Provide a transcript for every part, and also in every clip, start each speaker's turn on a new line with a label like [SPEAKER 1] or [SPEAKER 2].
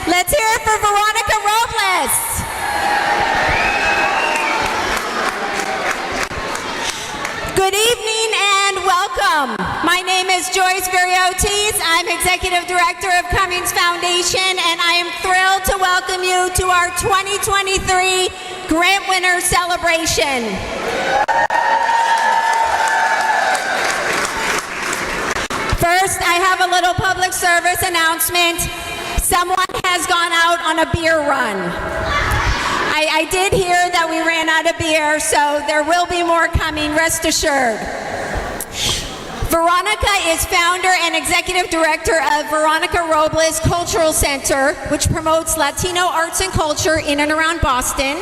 [SPEAKER 1] Let's hear it for Veronica Robles. Good evening and welcome. My name is Joyce Veronica. I'm Executive Director of Cummings Foundation, and I am thrilled to welcome you to our 2023 Grant Winner Celebration. First, I have a little public service announcement. Someone has gone out on a beer run. I did hear that we ran out of beer, so there will be more coming, rest assured. Veronica is founder and executive director of Veronica Robles Cultural Center, which promotes Latino arts and culture in and around Boston.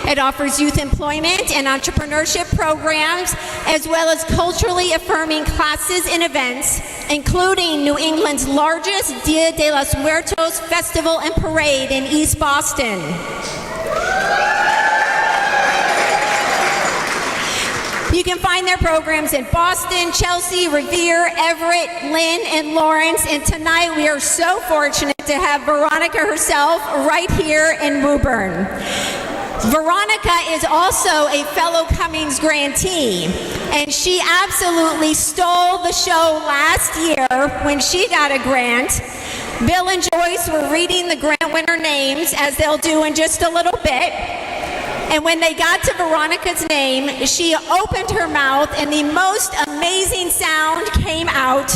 [SPEAKER 1] It offers youth employment and entrepreneurship programs, as well as culturally affirming classes and events, including New England's largest Dia de los Muertos festival and parade in East Boston. You can find their programs in Boston, Chelsea, Revere, Everett, Lynn, and Lawrence. And tonight we are so fortunate to have Veronica herself right here in Woburn. Veronica is also a fellow Cummings grantee, and she absolutely stole the show last year when she got a grant. Bill and Joyce were reading the grant winner names, as they'll do in just a little bit. And when they got to Veronica's name, she opened her mouth and the most amazing sound came out.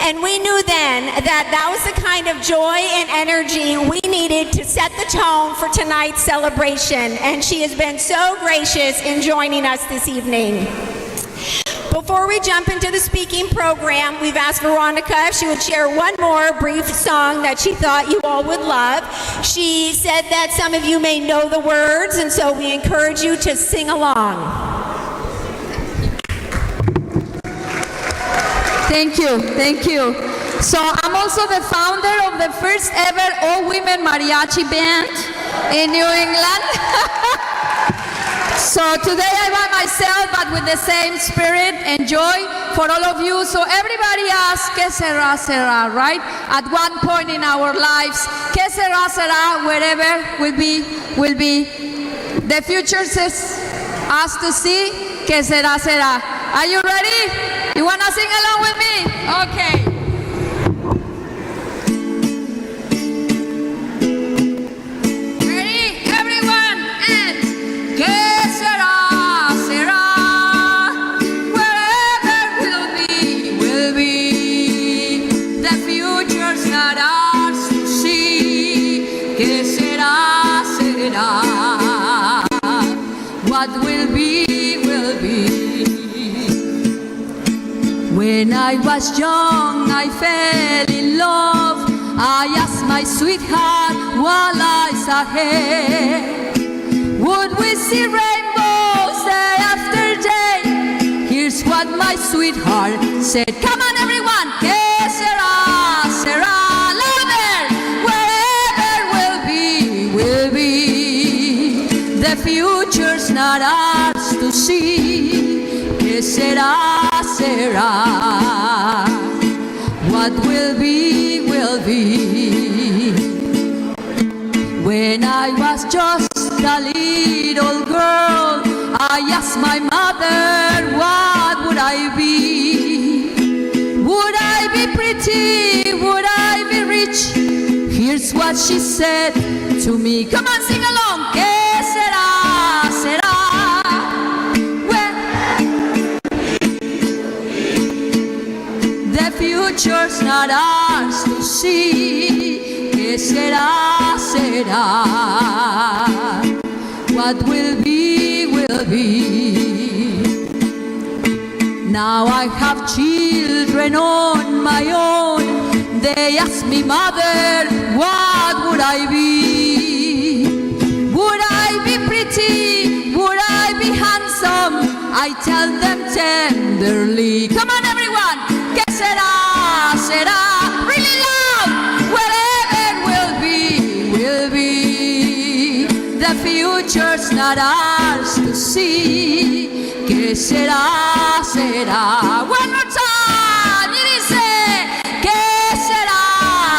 [SPEAKER 1] And we knew then that that was the kind of joy and energy we needed to set the tone for tonight's celebration. And she has been so gracious in joining us this evening. Before we jump into the speaking program, we've asked Veronica if she would share one more brief song that she thought you all would love. She said that some of you may know the words, and so we encourage you to sing along.
[SPEAKER 2] Thank you, thank you. So I'm also the founder of the first ever all-women mariachi band in New England. So today I'm by myself, but with the same spirit and joy for all of you. So everybody asks, ¿Qué será, será, right? At one point in our lives, ¿Qué será, será? Wherever will be. The future says us to see, ¿Qué será, será? Are you ready? You want to sing along with me? Okay. Ready, everyone? And ¿Qué not ours to see? ¿Qué será, será? What will be, will be. When I was young, I fell in love. I asked my sweetheart what lies ahead. Would we see rainbows day after day? Here's what my sweetheart said. Come on, everyone. ¿Qué será, será? The future's not ours to see. ¿Qué será, será? What will be, will be. When I was just a little girl, I asked my mother, what would I be? Would I be pretty? Would I be rich? Here's what she said to me. Come on, sing along. ¿Qué será? Será. The future's not ours to see. ¿Qué será? Será. What will be, will be. Now I have children on my own. They ask me, mother, what would I be? Would I be pretty? Would I be handsome? I tell them tenderly. Come on, everyone. ¿Qué será? Será. Really loud. Whatever will be, will be. The future's not ours to see. ¿Qué será? Será. One more time. Y dice, ¿qué será?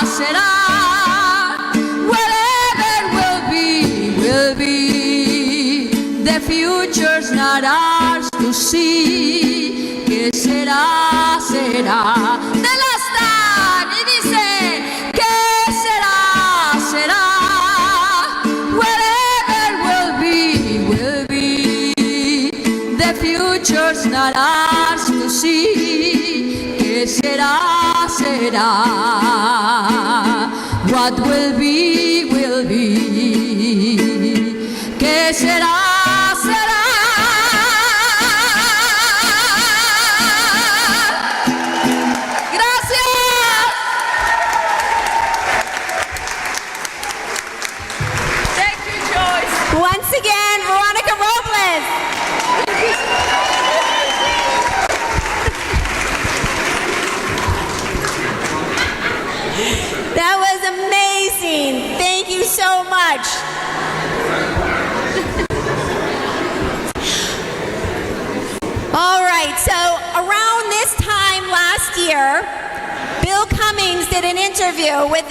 [SPEAKER 2] Será. Whatever will be, will be. The future's not ours to see. ¿Qué será? Será. The last time. Y dice, ¿qué será? Será. Whatever will be. The future's not ours to see. ¿Qué será? Será. What will be, will be. ¿Qué será? Será. Gracias. Thank you, Joyce.
[SPEAKER 1] Once again, Veronica Robles. That was amazing. Thank you so much. All right, so around this time last year, Bill Cummings did an interview with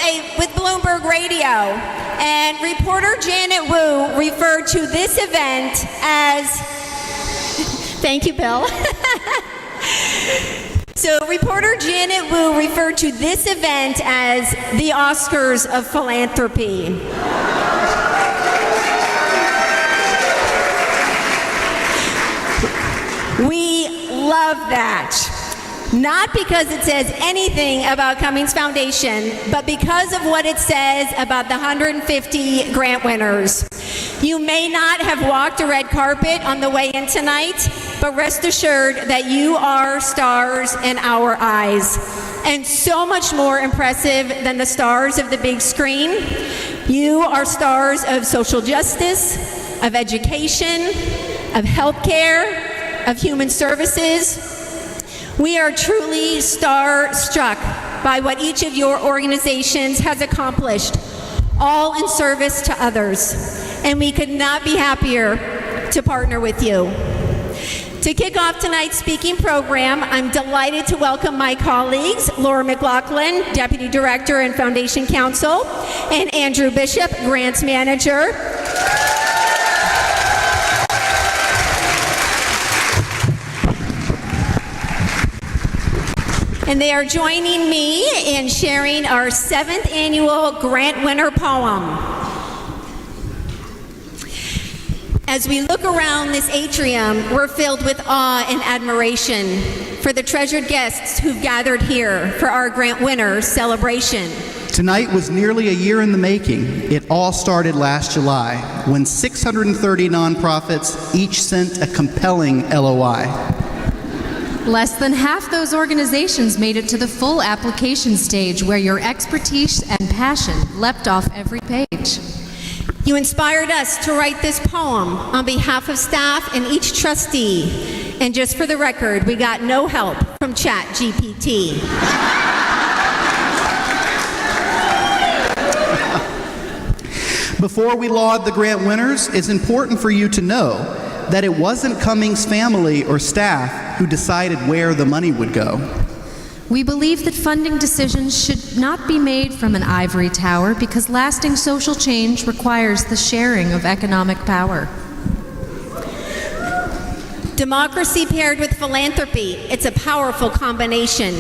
[SPEAKER 1] Bloomberg Radio, and reporter Janet Wu referred to this event as, thank you, Bill. So reporter Janet Wu referred to this event as the Oscars of philanthropy. We love that. Not because it says anything about Cummings Foundation, but because of what it says about the 150 grant winners. You may not have walked a red carpet on the way in tonight, but rest assured that you are stars in our eyes. And so much more impressive than the stars of the big screen. You are stars of social justice, of education, of healthcare, of human services. We are truly star-struck by what each of your organizations has accomplished, all in service to others. And we could not be happier to partner with you. To kick off tonight's speaking program, I'm delighted to welcome my colleagues, Laura McLaughlin, Deputy Director and Foundation Counsel, and Andrew Bishop, Grants Manager. And they are joining me in sharing our 7th annual grant winner poem. As we look around this atrium, we're filled with awe and admiration for the treasured guests who've gathered here for our grant winner celebration.
[SPEAKER 3] Tonight was nearly a year in the making. It all started last July when 630 nonprofits each sent a compelling LOI.
[SPEAKER 4] Less than half those organizations made it to the full application stage where your expertise and passion leapt off every page.
[SPEAKER 1] You inspired us to write this poem on behalf of staff and each trustee. And just for the record, we got no help from ChatGPT.
[SPEAKER 3] Before we laud the grant winners, it's important for you to know that it wasn't Cummings family or staff who decided where the money would go.
[SPEAKER 4] We believe that funding decisions should not be made from an ivory tower because lasting social change requires the sharing of economic power.
[SPEAKER 1] Democracy paired with philanthropy, it's a powerful combination.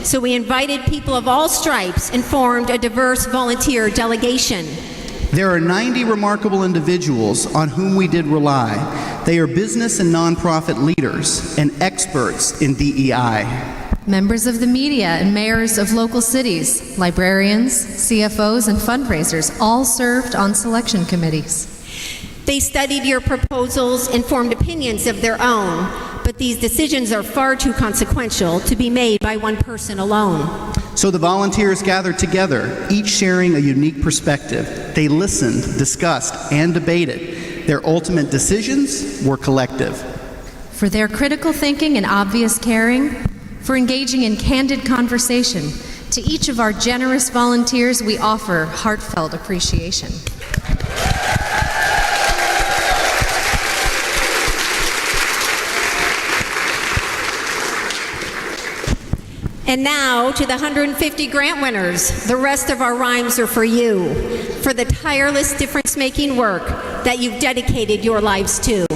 [SPEAKER 1] So we invited people of all stripes and formed a diverse volunteer delegation.
[SPEAKER 3] There are 90 remarkable individuals on whom we did rely. They are business and nonprofit leaders and experts in DEI.
[SPEAKER 4] Members of the media and mayors of local cities, librarians, CFOs, and fundraisers all served on selection committees.
[SPEAKER 1] They studied your proposals and formed opinions of their own, but these decisions are far too consequential to be made by one person alone.
[SPEAKER 3] So the volunteers gathered together, each sharing a unique perspective. They listened, discussed, and debated. Their ultimate decisions were collective.
[SPEAKER 4] For their critical thinking and obvious caring, for engaging in candid conversation, to each of our generous volunteers we offer heartfelt appreciation.
[SPEAKER 1] And now to the 150 grant winners. The rest of our rhymes are for you, for the tireless difference-making work that you've dedicated your lives to.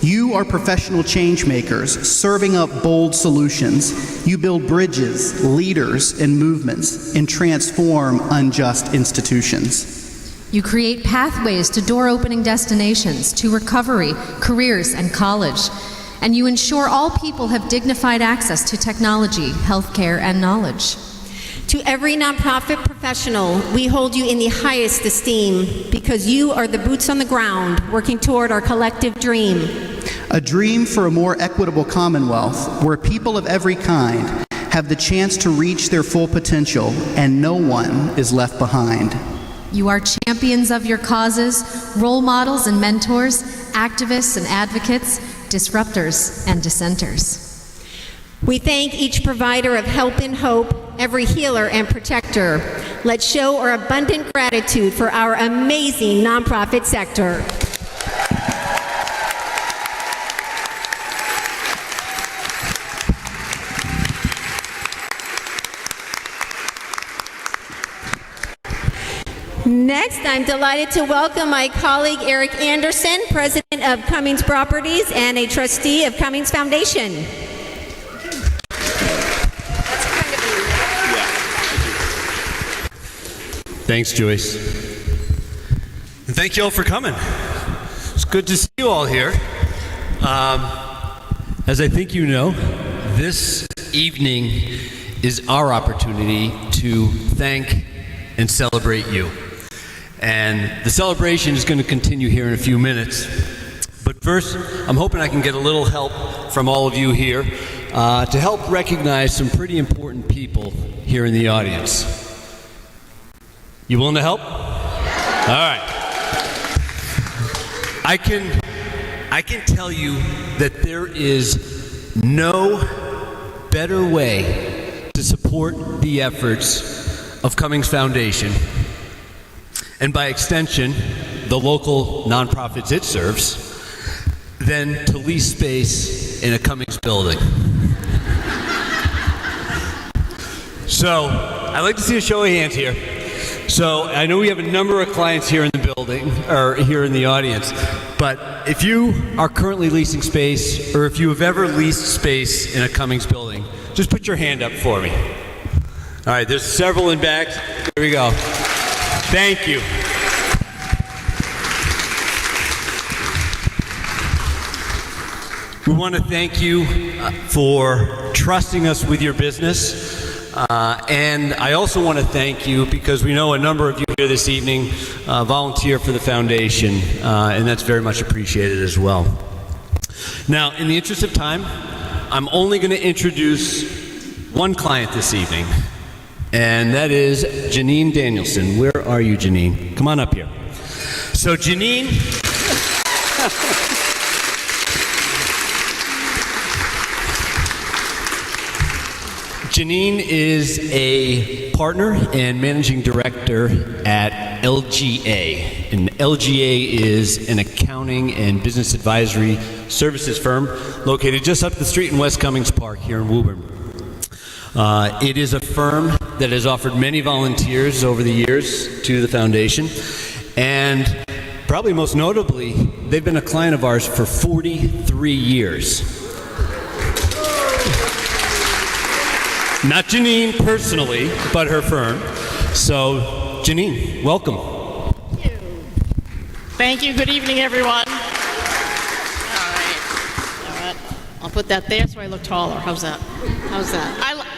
[SPEAKER 3] You are professional change makers, serving up bold solutions. You build bridges, leaders, and movements, and transform unjust institutions.
[SPEAKER 4] You create pathways to door-opening destinations, to recovery, careers, and college. And you ensure all people have dignified access to technology, healthcare, and knowledge.
[SPEAKER 1] To every nonprofit professional, we hold you in the highest esteem because you are the boots on the ground working toward our collective dream.
[SPEAKER 3] A dream for a more equitable Commonwealth where people of every kind have the chance to reach their full potential and no one is left behind.
[SPEAKER 4] You are champions of your causes, role models and mentors, activists and advocates, disruptors and dissenters.
[SPEAKER 1] We thank each provider of help and hope, every healer and protector. Let's show our abundant gratitude for our amazing nonprofit sector. Next, I'm delighted to welcome my colleague Eric Anderson, President of Cummings Properties and a trustee of Cummings Foundation.
[SPEAKER 5] Thanks, Joyce. And thank you all for coming. It's good to see you all here. As I think you know, this evening is our opportunity to thank and celebrate you. And the celebration is going to continue here in a few minutes. But first, I'm hoping I can get a little help from all of you here to help recognize some pretty important people here in the audience. You willing to help? All right. I can tell you that there is no better way to support the efforts of Cummings Foundation, and by extension, the local nonprofits it serves, than to lease space in a Cummings building. So, I'd like to see a show of hands here. So, I know we have a number of clients here in the building, or here in the audience, but if you are currently leasing space, or if you have ever leased space in a Cummings building, just put your hand up for me. All right, there's several in back. Here we go. Thank you. We want to thank you for trusting us with your business. And I also want to thank you because we know a number of you here this evening volunteer for the foundation, and that's very much appreciated as well. Now, in the interest of time, I'm only going to introduce one client this evening, and that is Janine Danielson. Where are you, Janine? Come on up here. So Janine... Janine is a partner and managing director at LGA. And LGA is an accounting and business advisory services firm located just up the street in West Cummings Park here in Woburn. It is a firm that has offered many volunteers over the years to the foundation, and probably most notably, they've been a client of ours for 43 years. Not Janine personally, but her firm. So, Janine, welcome.
[SPEAKER 6] Thank you. Good evening, everyone. All right. I'll put that there so I look taller. How's that?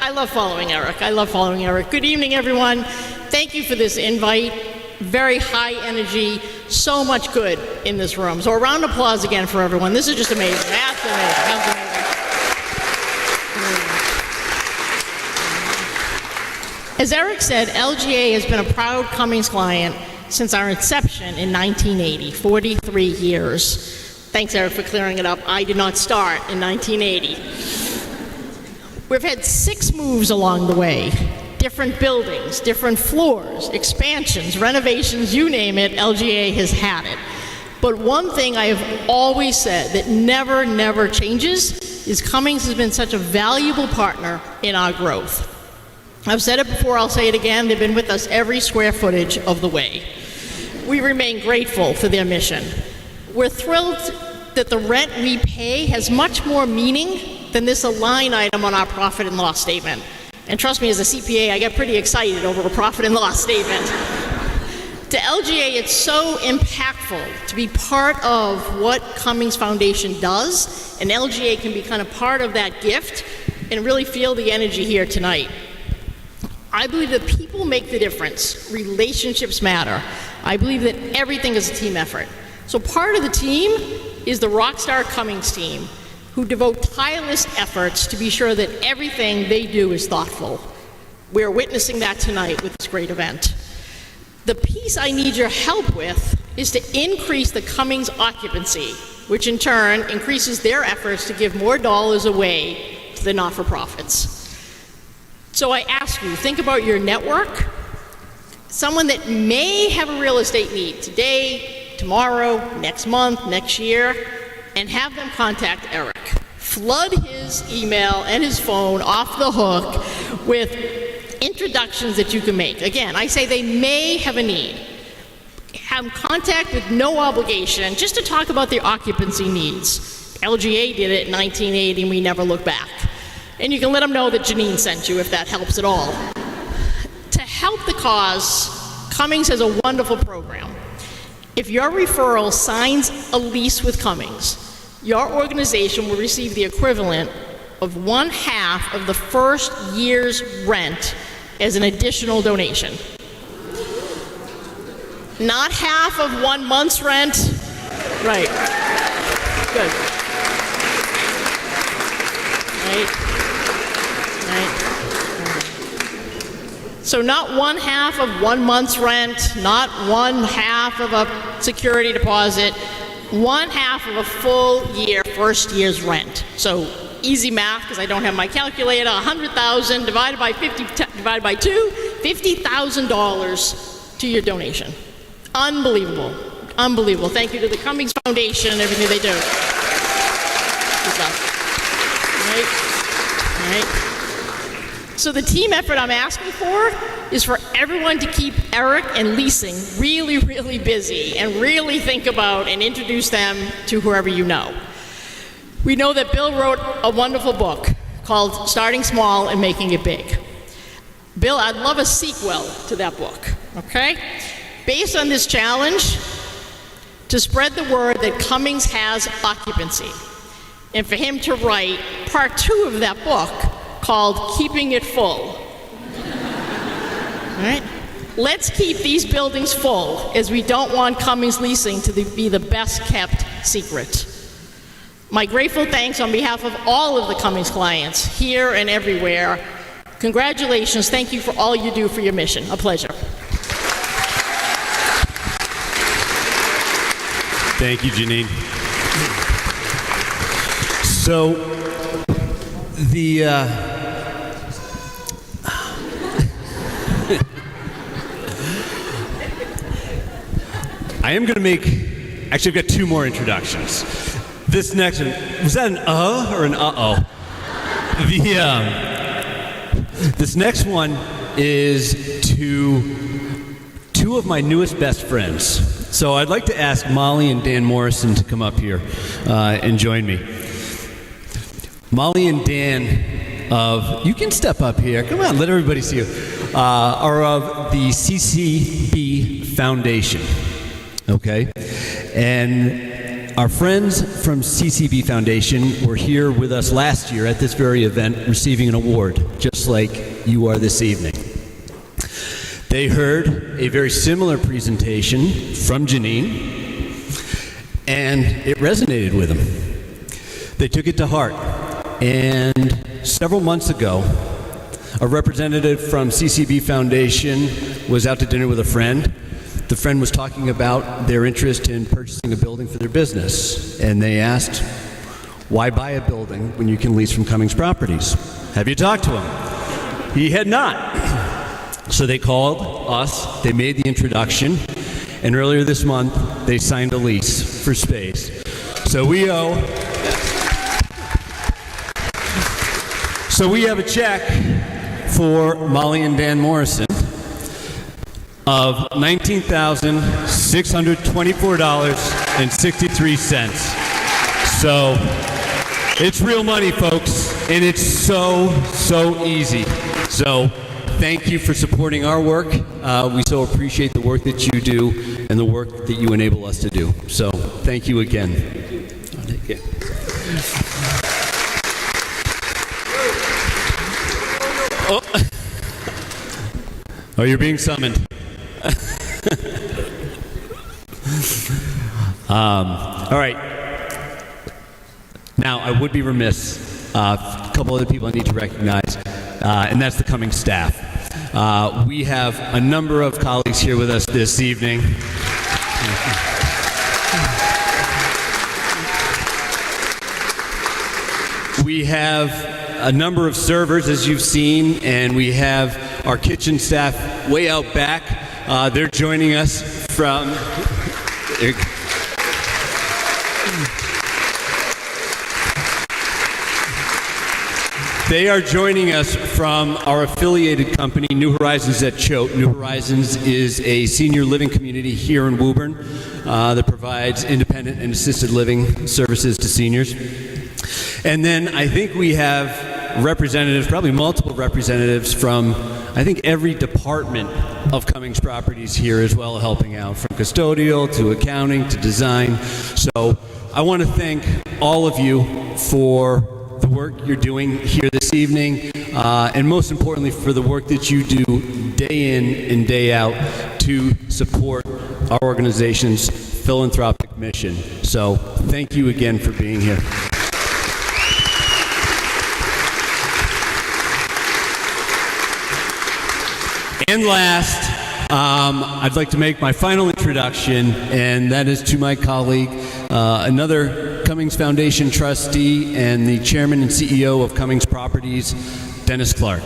[SPEAKER 6] I love following Eric. Good evening, everyone. Thank you for this invite. Very high energy. So much good in this room. So a round of applause again for everyone. This is just amazing. That's amazing. As Eric said, LGA has been a proud Cummings client since our inception in 1980, 43 years. Thanks, Eric, for clearing it up. I did not start in 1980. We've had 6 moves along the way. Different buildings, different floors, expansions, renovations, you name it, LGA has had it. But one thing I have always said that never changes is Cummings has been such a valuable partner in our growth. I've said it before, I'll say it again, they've been with us every square footage of the way. We remain grateful for their mission. We're thrilled that the rent we pay has much more meaning than this line item on our profit and loss statement. And trust me, as a CPA, I get pretty excited over a profit and loss statement. To LGA, it's so impactful to be part of what Cummings Foundation does, and LGA can be kind of part of that gift and really feel the energy here tonight. I believe that people make the difference. Relationships matter. I believe that everything is a team effort. So part of the team is the Rockstar Cummings team, who devote tireless efforts to be sure that everything they do is thoughtful. We're witnessing that tonight with this great event. The piece I need your help with is to increase the Cummings occupancy, which in turn increases their efforts to give more dollars away to the not-for-profits. So I ask you, think about your network, someone that may have a real estate need today, tomorrow, next month, next year, and have them contact Eric. Flood his email and his phone off the hook with introductions that you can make. Again, I say they may have a need. Have contact with no obligation, just to talk about their occupancy needs. LGA did it in 1980, and we never looked back. And you can let them know that Janine sent you if that helps at all. To help the cause, Cummings has a wonderful program. If your referral signs a lease with Cummings, your organization will receive the equivalent of 1/2 of the first year's rent as an additional donation. Not half of 1 month's rent. Right. Good. Right. So not 1/2 of 1 month's rent, not 1/2 of a security deposit, 1/2 of a full year, first year's rent. So easy math, because I don't have my calculator, 100,000 divided by 50, divided by 2, $50,000 to your donation. Unbelievable. Unbelievable. Thank you to the Cummings Foundation and everything they do. Good stuff. Right? So the team effort I'm asking for is for everyone to keep Eric and leasing really busy and really think about and introduce them to whoever you know. We know that Bill wrote a wonderful book called Starting Small and Making It Big. Bill, I'd love a sequel to that book, okay? Based on this challenge, to spread the word that Cummings has occupancy, and for him to write part 2 of that book called Keeping It Full. All right? Let's keep these buildings full, as we don't want Cummings Leasing to be the best kept secret. My grateful thanks on behalf of all of the Cummings clients, here and everywhere. Congratulations, thank you for all you do for your mission. A pleasure.
[SPEAKER 5] Thank you, Janine. So, I am going to make, actually I've got 2 more introductions. This next one, was that an or an uh-oh? This next one is to two of my newest best friends. So I'd like to ask Molly and Dan Morrison to come up here and join me. Molly and Dan you can step up here. Come on, let everybody see you. Are of the CCB Foundation. Okay? And our friends from CCB Foundation were here with us last year at this very event receiving an award, just like you are this evening. They heard a very similar presentation from Janine, and it resonated with them. They took it to heart, and several months ago, a representative from CCB Foundation was out to dinner with a friend. The friend was talking about their interest in purchasing a building for their business, and they asked, why buy a building when you can lease from Cummings Properties? Have you talked to him? He had not. So they called us, they made the introduction, and earlier this month, they signed a lease for space. So we have a check for Molly and Dan Morrison of $19,624.63. So it's real money, folks, and it's so easy. So thank you for supporting our work. We so appreciate the work that you do and the work that you enable us to do. So thank you again. Oh, you're being summoned. All right. Now, I would be remiss. A couple other people I need to recognize, and that's the Cummings staff. We have a number of colleagues here with us this evening. We have a number of servers, as you've seen, and we have our kitchen staff way out back. They're joining us from... They are joining us from our affiliated company, New Horizons at Choate. New Horizons is a senior living community here in Woburn that provides independent and assisted living services to seniors. And then I think we have representatives, probably multiple representatives from, I think, every department of Cummings Properties here as well, helping out, from custodial to accounting to design. So I want to thank all of you for the work you're doing here this evening, and most importantly for the work that you do day in and day out to support our organization's philanthropic mission. So thank you again for being here. And last, I'd like to make my final introduction, and that is to my colleague, another Cummings Foundation trustee and the chairman and CEO of Cummings Properties, Dennis Clark.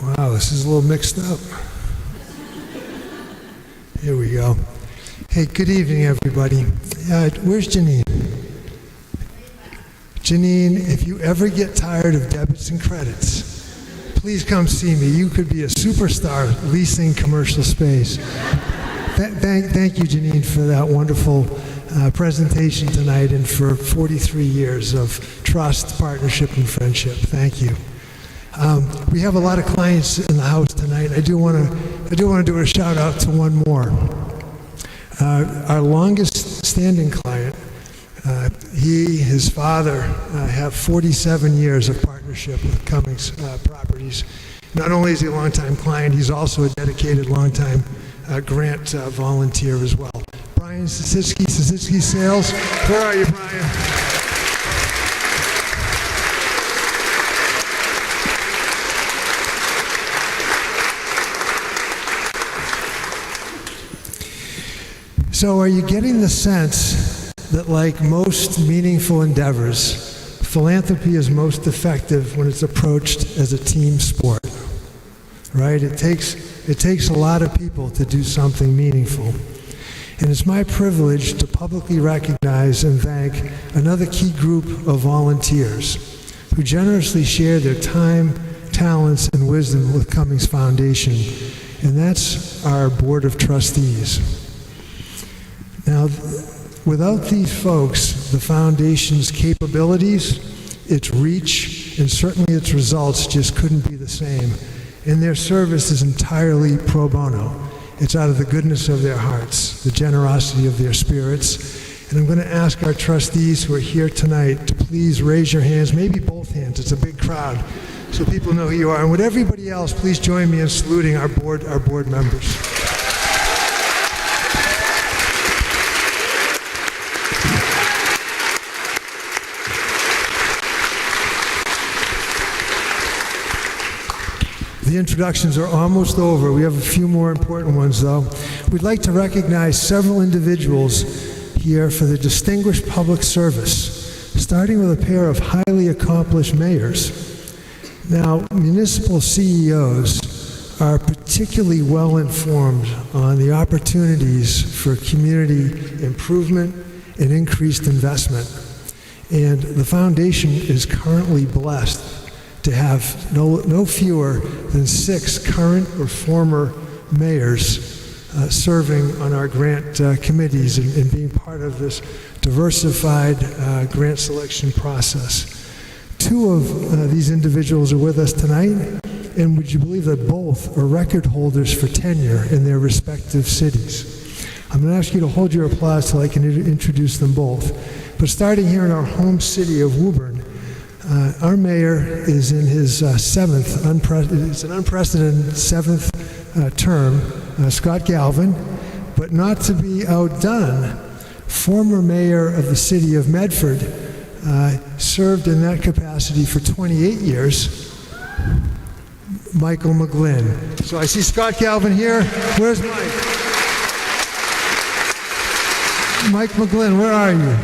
[SPEAKER 7] Wow, this is a little mixed up. Here we go. Hey, good evening, everybody. Where's Janine? Janine, if you ever get tired of debits and credits, please come see me. You could be a superstar leasing commercial space. Thank you, Janine, for that wonderful presentation tonight and for 43 years of trust, partnership, and friendship. Thank you. We have a lot of clients in the house tonight. I do want to do a shout out to one more. Our longest standing client, his father have 47 years of partnership with Cummings Properties. Not only is he a longtime client, he's also a dedicated longtime grant volunteer as well. Brian Sisitsky Sales. Where are you, Brian? So are you getting the sense that, like most meaningful endeavors, philanthropy is most effective when it's approached as a team sport? right? It takes a lot of people to do something meaningful. And it's my privilege to publicly recognize and thank another key group of volunteers who generously share their time, talents, and wisdom with Cummings Foundation, and that's our Board of Trustees. Now, without these folks, the Foundation's capabilities, its reach, and certainly its results just couldn't be the same. And their service is entirely pro bono. It's out of the goodness of their hearts, the generosity of their spirits. And I'm going to ask our trustees who are here tonight to please raise your hands, maybe both hands, it's a big crowd, so people know who you are. And would everybody else please join me in saluting our board members. The introductions are almost over. We have a few more important ones, though. We'd like to recognize several individuals here for their distinguished public service, starting with a pair of highly accomplished mayors. Now, municipal CEOs are particularly well informed on the opportunities for community improvement and increased investment. And the foundation is currently blessed to have no fewer than 6 current or former mayors serving on our grant committees and being part of this diversified grant selection process. 2 of these individuals are with us tonight, and would you believe that both are record holders for tenure in their respective cities? I'm going to ask you to hold your applause till I can introduce them both. But starting here in our home city of Woburn, our mayor is in his it's an unprecedented 7th term, Scott Galvin, but not to be outdone, former mayor of the city of Medford, served in that capacity for 28 years, Michael McGlynn. So I see Scott Galvin here. Where's Mike? Mike McGlynn, where are you?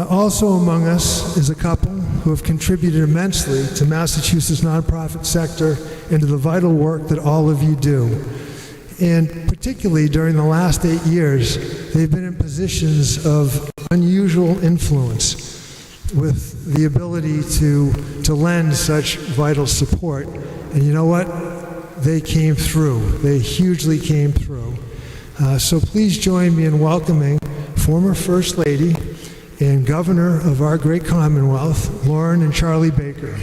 [SPEAKER 7] Also among us is a couple who have contributed immensely to Massachusetts nonprofit sector and to the vital work that all of you do. And particularly during the last 8 years, they've been in positions of unusual influence with the ability to lend such vital support. And you know what? They came through. They hugely came through. So please join me in welcoming former First Lady and Governor of our great Commonwealth, Lauren and Charlie Baker.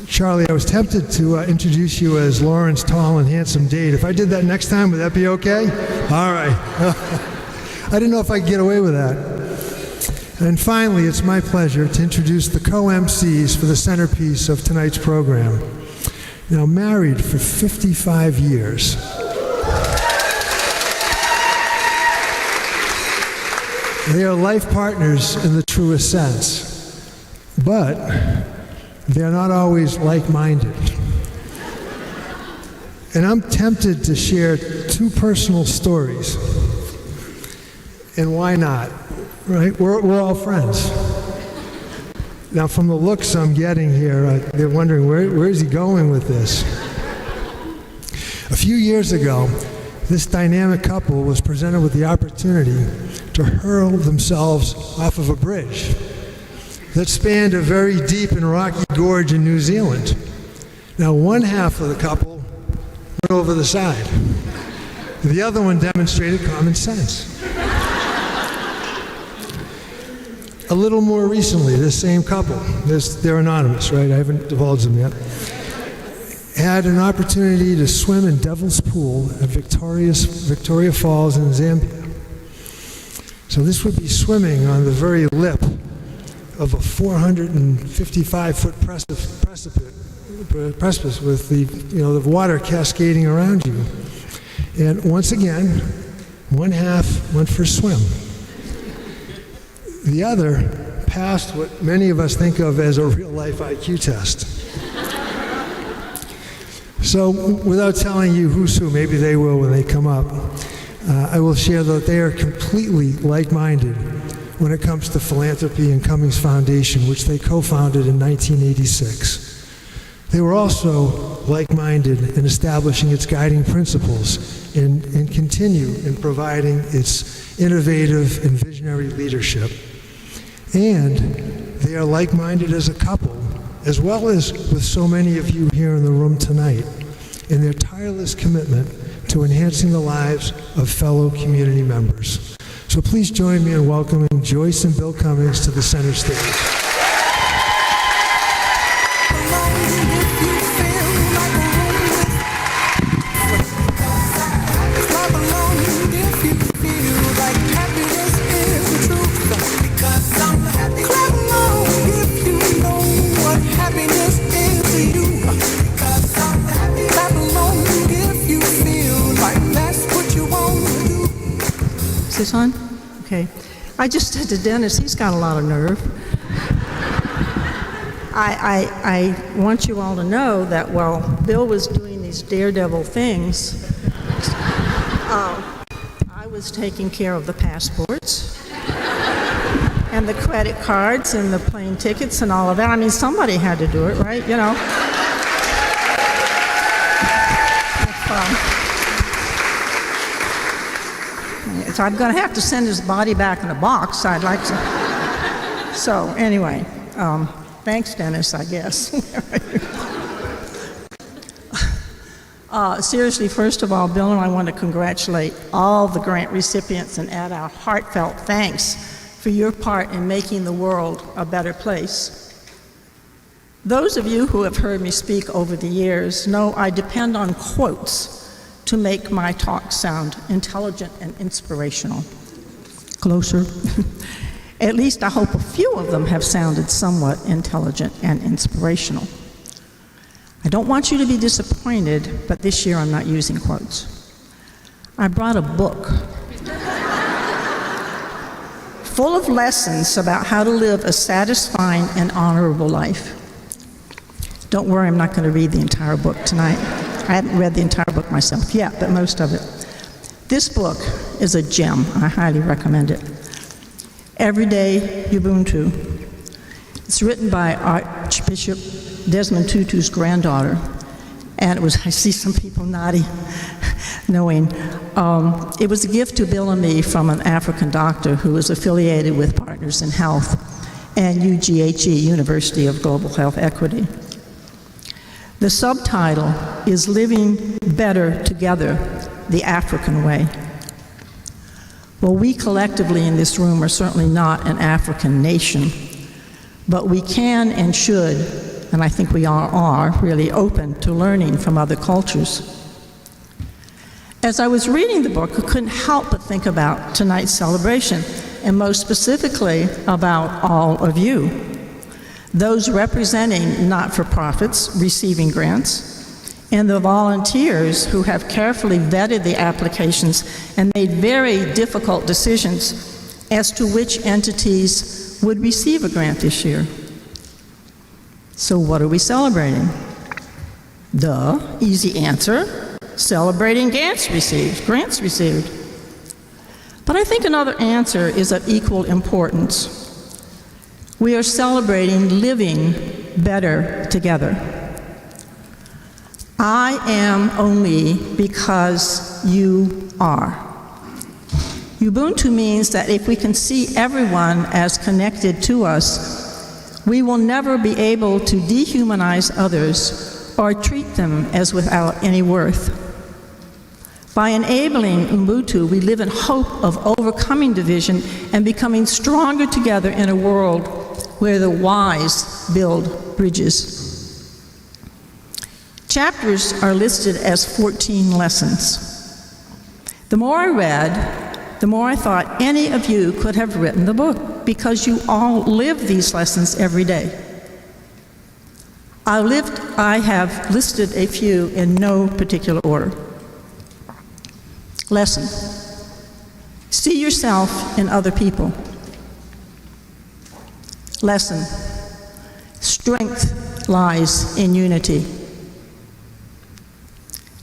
[SPEAKER 7] Charlie, I was tempted to introduce you as Lauren's tall and handsome date. If I did that next time, would that be okay? All right. I didn't know if I could get away with that. And finally, it's my pleasure to introduce the co-MCs for the centerpiece of tonight's program. Now, married for 55 years. They are life partners in the truest sense, but they're not always like-minded. And I'm tempted to share 2 personal stories. And why not, right? We're all friends. Now, from the looks I'm getting here, they're wondering, where is he going with this? A few years ago, this dynamic couple was presented with the opportunity to hurl themselves off of a bridge that spanned a very deep and rocky gorge in New Zealand. Now, one half of the couple went over the side. The other one demonstrated common sense. A little more recently, this same couple, they're anonymous, right? I haven't divulged them yet, had an opportunity to swim in Devil's Pool at Victoria Falls in Zambia. So this would be swimming on the very lip of a 455-foot precipice with the water cascading around you. And once again, one half went for a swim. The other passed what many of us think of as a real-life IQ test. So without telling you who's who, maybe they will when they come up, I will share that they are completely like-minded when it comes to philanthropy and Cummings Foundation, which they co-founded in 1986. They were also like-minded in establishing its guiding principles and continue in providing its innovative and visionary leadership. And they are like-minded as a couple, as well as with so many of you here in the room tonight, in their tireless commitment to enhancing the lives of fellow community members. So please join me in welcoming Joyce and Bill Cummings to the center stage.
[SPEAKER 8] Is this on? Okay. I just said to Dennis, he's got a lot of nerve. I want you all to know that while Bill was doing these daredevil things, I was taking care of the passports and the credit cards and the plane tickets and all of that. I mean, somebody had to do it, right? You know. So I'm going to have to send his body back in a box. I'd like to. So anyway, thanks, Dennis, I guess. Seriously, first of all, Bill and I want to congratulate all the grant recipients and add our heartfelt thanks for your part in making the world a better place. Those of you who have heard me speak over the years know I depend on quotes to make my talk sound intelligent and inspirational. Closer. At least I hope a few of them have sounded somewhat intelligent and inspirational. I don't want you to be disappointed, but this year I'm not using quotes. I brought a book full of lessons about how to live a satisfying and honorable life. Don't worry, I'm not going to read the entire book tonight. I haven't read the entire book myself yet, but most of it. This book is a gem. I highly recommend it. Everyday Ubuntu. It's written by Archbishop Desmond Tutu's granddaughter, and it was, I see some people nodding, knowing. It was a gift to Bill and me from an African doctor who was affiliated with Partners in Health and UGHE, University of Global Health Equity. The subtitle is Living Better Together, the African Way. Well, we collectively in this room are certainly not an African nation, but we can and should, and I think we all are, really open to learning from other cultures. As I was reading the book, I couldn't help but think about tonight's celebration, and most specifically about all of you. Those representing not-for-profits receiving grants, and the volunteers who have carefully vetted the applications and made very difficult decisions as to which entities would receive a grant this year. So what are we celebrating? Duh, easy answer, celebrating grants received. But I think another answer is of equal importance. We are celebrating living better together. I am only because you are. Ubuntu means that if we can see everyone as connected to us, we will never be able to dehumanize others or treat them as without any worth. By enabling Ubuntu, we live in hope of overcoming division and becoming stronger together in a world where the wise build bridges. Chapters are listed as 14 lessons. The more I read, the more I thought any of you could have written the book, because you all live these lessons every day. I have listed a few in no particular order. Lesson: see yourself in other people. Lesson: strength lies in unity.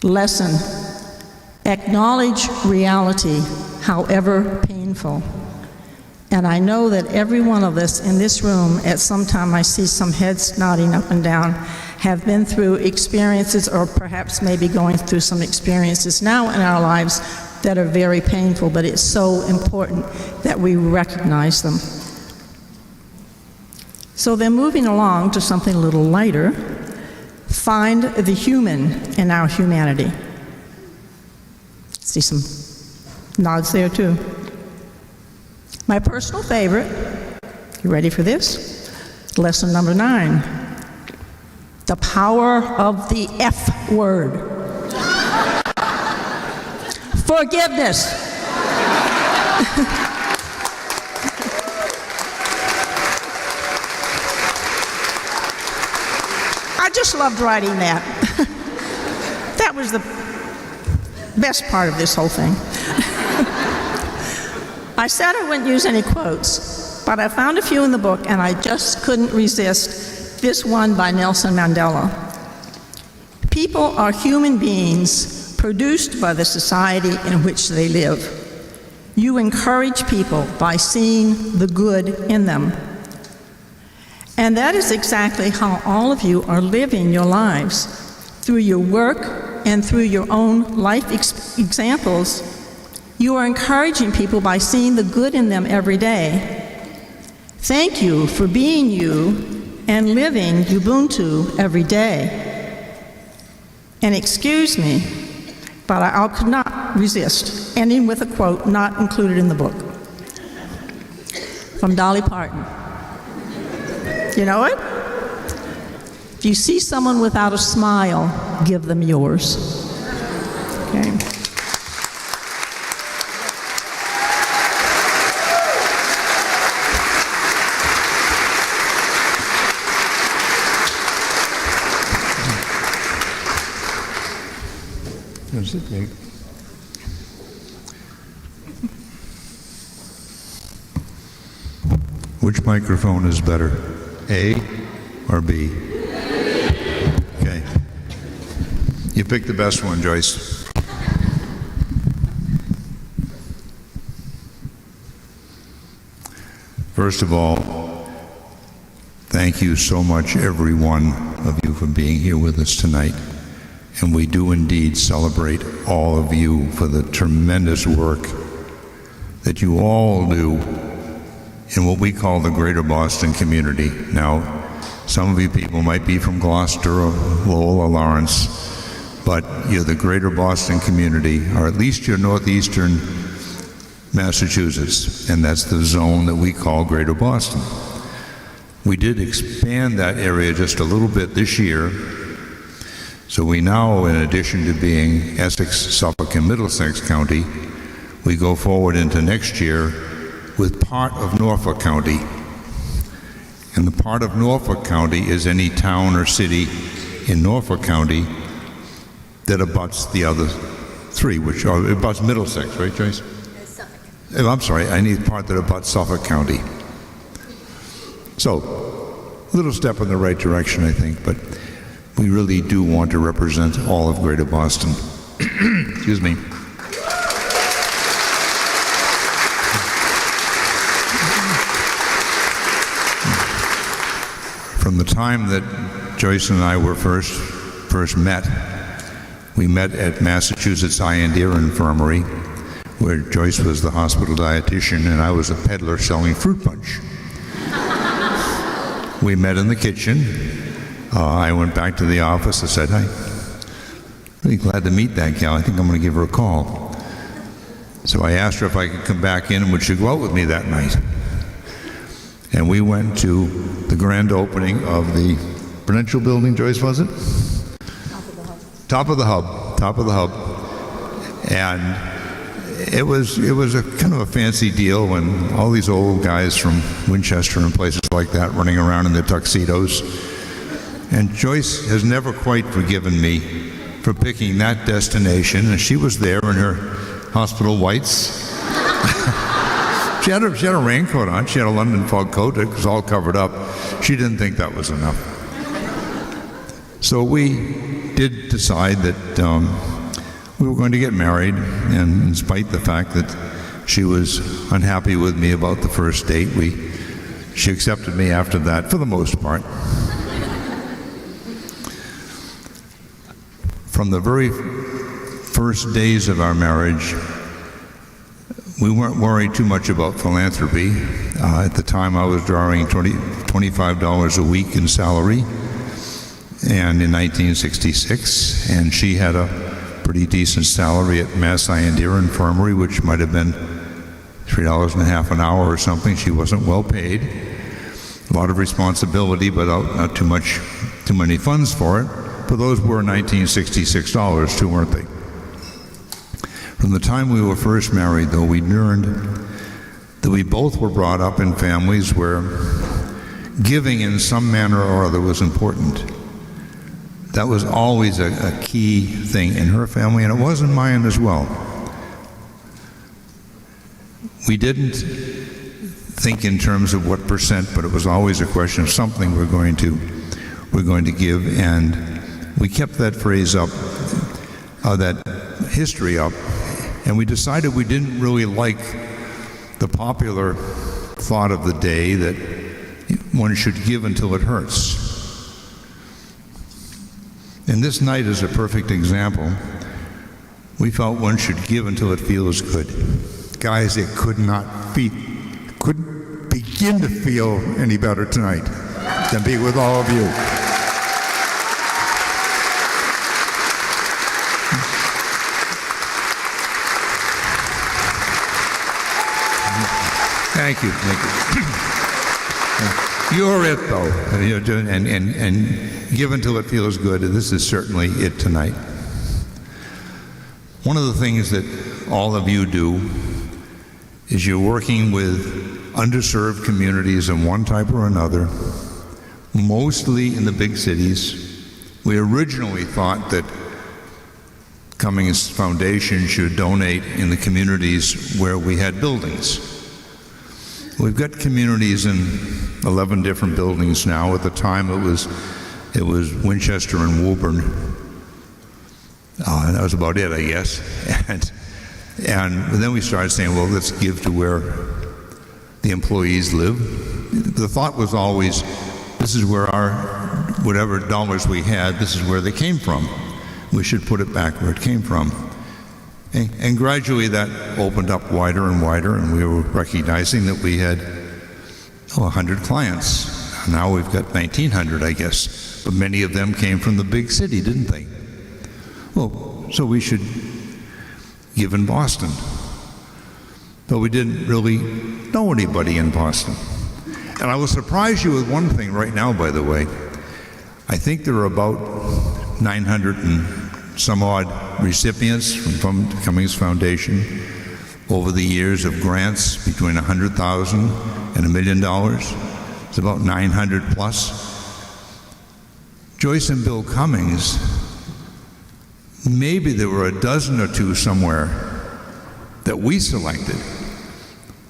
[SPEAKER 8] Lesson: acknowledge reality, however painful. And I know that every one of us in this room, at some time, I see some heads nodding up and down, have been through experiences, or perhaps maybe going through some experiences now in our lives that are very painful, but it's so important that we recognize them. So then, moving along to something a little lighter, find the human in our humanity. See some nods there too. My personal favorite, you ready for this? Lesson number 9, the power of the F word. Forgiveness. I just loved writing that. That was the best part of this whole thing. I said I wouldn't use any quotes, but I found a few in the book, and I just couldn't resist this one by Nelson Mandela. People are human beings produced by the society in which they live. You encourage people by seeing the good in them. And that is exactly how all of you are living your lives, through your work and through your own life examples. You are encouraging people by seeing the good in them every day. Thank you for being you and living Ubuntu every day. And excuse me, but I could not resist ending with a quote not included in the book, from Dolly Parton. You know it? If you see someone without a smile, give them yours. Okay.
[SPEAKER 9] Which microphone is better, A or B? Okay. You picked the best one, Joyce. First of all, thank you so much, every one of you, for being here with us tonight. And we do indeed celebrate all of you for the tremendous work that you all do in what we call the Greater Boston community. Now, some of you people might be from Gloucester or Lowell or Lawrence, but you're the Greater Boston community, or at least you're northeastern Massachusetts, and that's the zone that we call Greater Boston. We did expand that area just a little bit this year. So we now, in addition to being Essex, Suffolk, and Middlesex County, we go forward into next year with part of Norfolk County. And the part of Norfolk County is any town or city in Norfolk County that abuts the other three, which are, it abuts Middlesex, right, Joyce? Suffolk. I'm sorry, I need part that abuts Suffolk County. So, a little step in the right direction, I think, but we really do want to represent all of Greater Boston. Excuse me. From the time that Joyce and I were first met, we met at Massachusetts Eye and Ear Infirmary, where Joyce was the hospital dietitian and I was a peddler selling fruit punch. We met in the kitchen. I went back to the office and said, "Hey, really glad to meet that gal. I think I'm going to give her a call." So I asked her if I could come back in and would she go out with me that night. And we went to the grand opening of the Prudential building, Joyce, was it? Top of the hub. Top of the hub. And it was a kind of a fancy deal when all these old guys from Winchester and places like that running around in their tuxedos. And Joyce has never quite forgiven me for picking that destination, and she was there in her hospital whites. She had a raincoat on. She had a London fog coat. It was all covered up. She didn't think that was enough. So we did decide that we were going to get married, and in spite of the fact that she was unhappy with me about the first date, she accepted me after that, for the most part. From the very first days of our marriage, we weren't worried too much about philanthropy. At the time, I was drawing $25 a week in salary, and in 1966, and she had a pretty decent salary at Mass Eye and Deer Infirmary, which might have been $3.50 an hour or something. She wasn't well paid. A lot of responsibility, but not too many funds for it. But those were $1966 too, weren't they? From the time we were first married, though, we learned that we both were brought up in families where giving in some manner or other was important. That was always a key thing in her family, and it was in mine as well. We didn't think in terms of what percent, but it was always a question of something we're going to give, and we kept that phrase up, that history up, and we decided we didn't really like the popular thought of the day that one should give until it hurts. And this night is a perfect example. We felt one should give until it feels good. Guys, it couldn't begin to feel any better tonight than be with all of you. Thank you. You're it, though. And give until it feels good. This is certainly it tonight. One of the things that all of you do is you're working with underserved communities of one type or another, mostly in the big cities. We originally thought that Cummings Foundation should donate in the communities where we had buildings. We've got communities in 11 different buildings now. At the time, it was Winchester and Woburn. And that was about it, I guess. And then we started saying, well, let's give to where the employees live. The thought was always, this is where whatever dollars we had, this is where they came from. We should put it back where it came from. And gradually that opened up wider and wider, and we were recognizing that we had 100 clients. Now we've got 1,900, I guess. But many of them came from the big city, didn't they? Well, so we should give in Boston. But we didn't really know anybody in Boston. And I will surprise you with one thing right now, by the way. I think there are about 900 and some odd recipients from Cummings Foundation over the years of grants between $100,000 and $1 million. It's about 900 plus. Joyce and Bill Cummings, maybe there were a dozen or two somewhere that we selected.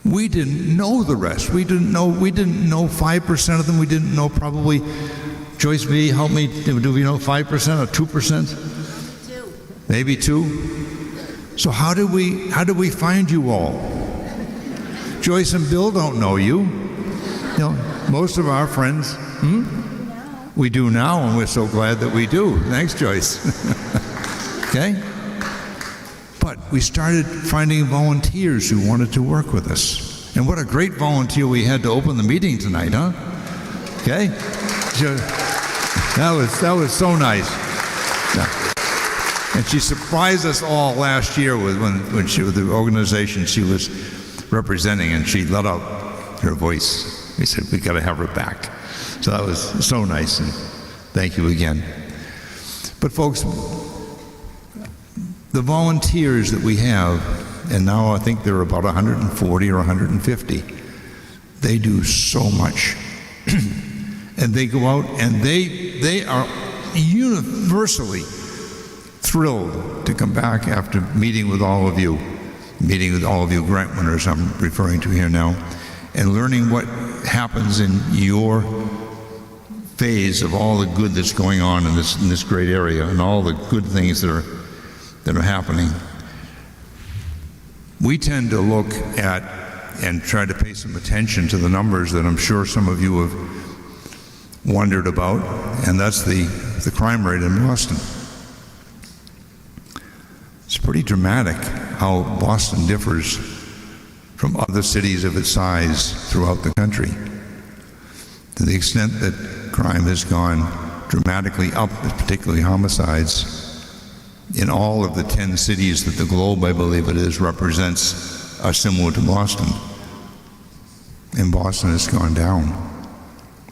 [SPEAKER 9] We didn't know the rest. We didn't know 5% of them. We didn't know probably, Joyce V, help me, do we know 5% or 2%? Maybe 2. So how do we find you all? Joyce and Bill don't know you. Most of our friends, we do now, and we're so glad that we do. Thanks, Joyce. Okay? But we started finding volunteers who wanted to work with us. And what a great volunteer we had to open the meeting tonight, huh? Okay? That was so nice. Yeah. And she surprised us all last year with the organization she was representing, and she let out her voice. We said, we got to have her back. So that was so nice, and thank you again. But folks, the volunteers that we have, and now I think there are about 140 or 150, they do so much. And they go out and they are universally thrilled to come back after meeting with all of you meeting with all of you grant winners I'm referring to here now, and learning what happens in your phase of all the good that's going on in this great area and all the good things that are happening. We tend to look at and try to pay some attention to the numbers that I'm sure some of you have wondered about, and that's the crime rate in Boston. It's pretty dramatic how Boston differs from other cities of its size throughout the country, to the extent that crime has gone dramatically up, particularly homicides. In all of the 10 cities that the globe, I believe it is, represents, are similar to Boston. In Boston, it's gone down.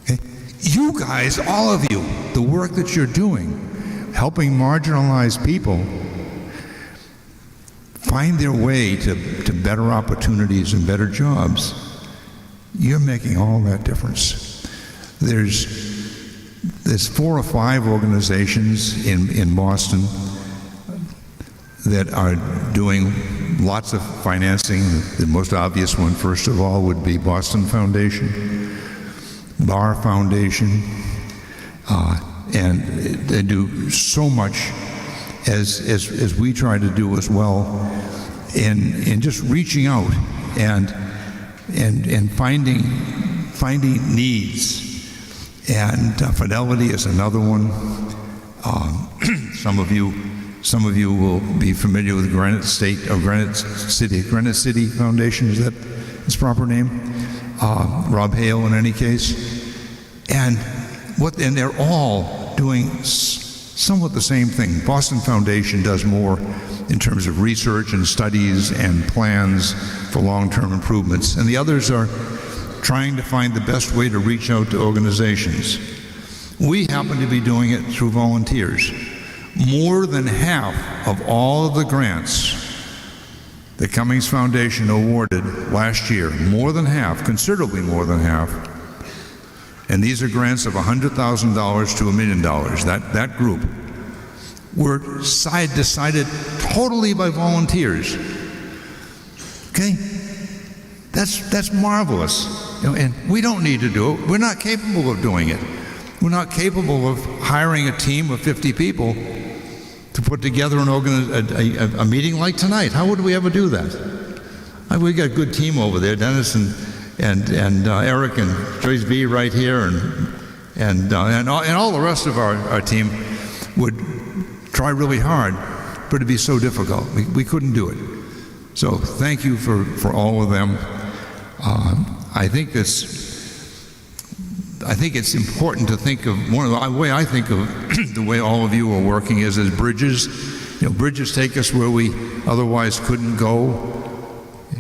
[SPEAKER 9] Okay? You guys, all of you, the work that you're doing, helping marginalized people find their way to better opportunities and better jobs, you're making all that difference. There's 4 or 5 organizations in Boston that are doing lots of financing. The most obvious one, first of all, would be Boston Foundation, Barr Foundation, and they do so much as we try to do as well in just reaching out and finding needs. And Fidelity is another one. Some of you will be familiar with Granite City Foundation. Is that its proper name? Rob Hale, in any case. And they're all doing somewhat the same thing. Boston Foundation does more in terms of research and studies and plans for long-term improvements, and the others are trying to find the best way to reach out to organizations. We happen to be doing it through volunteers. More than half of all of the grants the Cummings Foundation awarded last year, more than half, considerably more than half, and these are grants of $100,000 to $1 million, that group, were decided totally by volunteers. Okay? That's marvelous. And we don't need to do it. We're not capable of doing it. We're not capable of hiring a team of 50 people to put together a meeting like tonight. How would we ever do that? We got a good team over there, Dennis and Eric and Joyce B right here, and all the rest of our team would try really hard, but it'd be so difficult. We couldn't do it. So thank you for all of them. I think it's important to think of, one of the way I think of the way all of you are working is as bridges. Bridges take us where we otherwise couldn't go.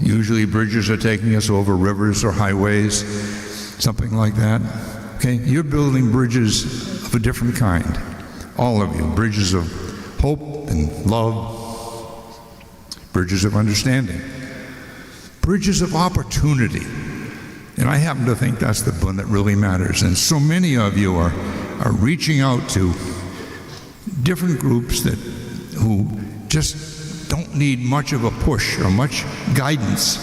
[SPEAKER 9] Usually bridges are taking us over rivers or highways, something like that. Okay, you're building bridges of a different kind, all of you. Bridges of hope and love, bridges of understanding, bridges of opportunity. And I happen to think that's the one that really matters. And so many of you are reaching out to different groups who just don't need much of a push or much guidance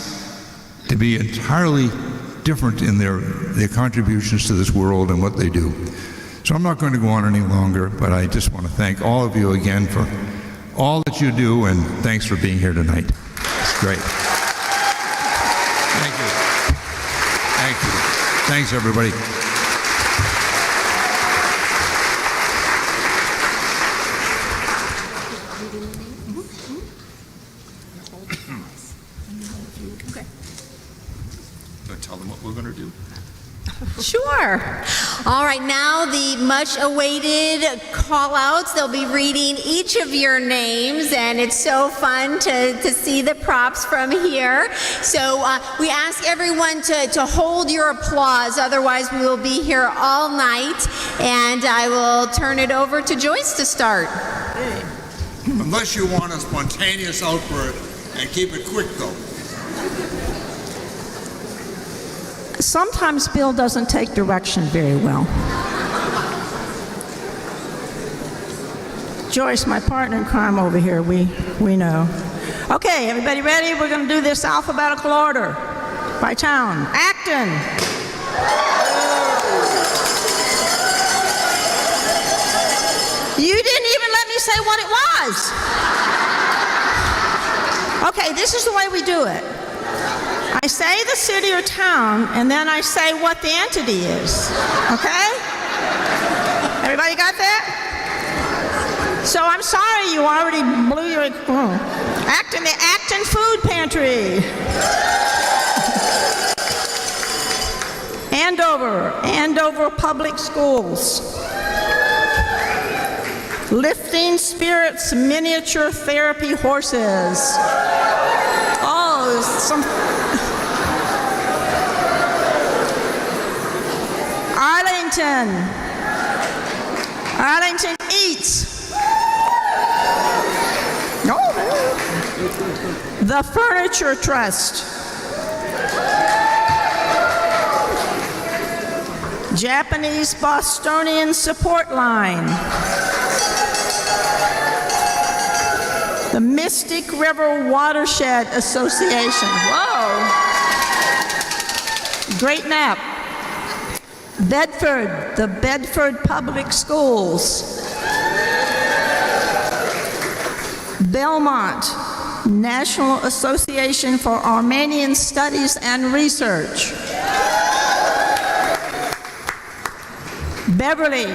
[SPEAKER 9] to be entirely different in their contributions to this world and what they do. So I'm not going to go on any longer, but I just want to thank all of you again for all that you do, and thanks for being here tonight. It's great. Thank you. Thank you. Thanks, everybody. Tell them what we're going to do.
[SPEAKER 1] Sure. All right, now the much awaited call outs. They'll be reading each of your names, and it's so fun to see the props from here. So we ask everyone to hold your applause, otherwise we will be here all night. And I will turn it over to Joyce to start.
[SPEAKER 9] Unless you want a spontaneous outburst, and keep it quick though.
[SPEAKER 8] Sometimes Bill doesn't take direction very well. Joyce, my partner in crime over here, we know. Okay, everybody ready? We're going to do this alphabetical order by town. Acton. You didn't even let me say what it was. Okay, this is the way we do it. I say the city or town, and then I say what the entity is. Okay? Everybody got that? So I'm sorry you already blew your... Acton, the Acton Food Pantry. Andover Public Schools. Lifting Spirits Miniature Therapy Horses. Oh, some... Arlington Eats. No. The Furniture Trust. Japanese Bostonian Support Line. The Mystic River Watershed Association. Whoa. Great nap. Bedford, the Bedford Public Schools. Belmont, National Association for Armenian Studies and Research. Beverly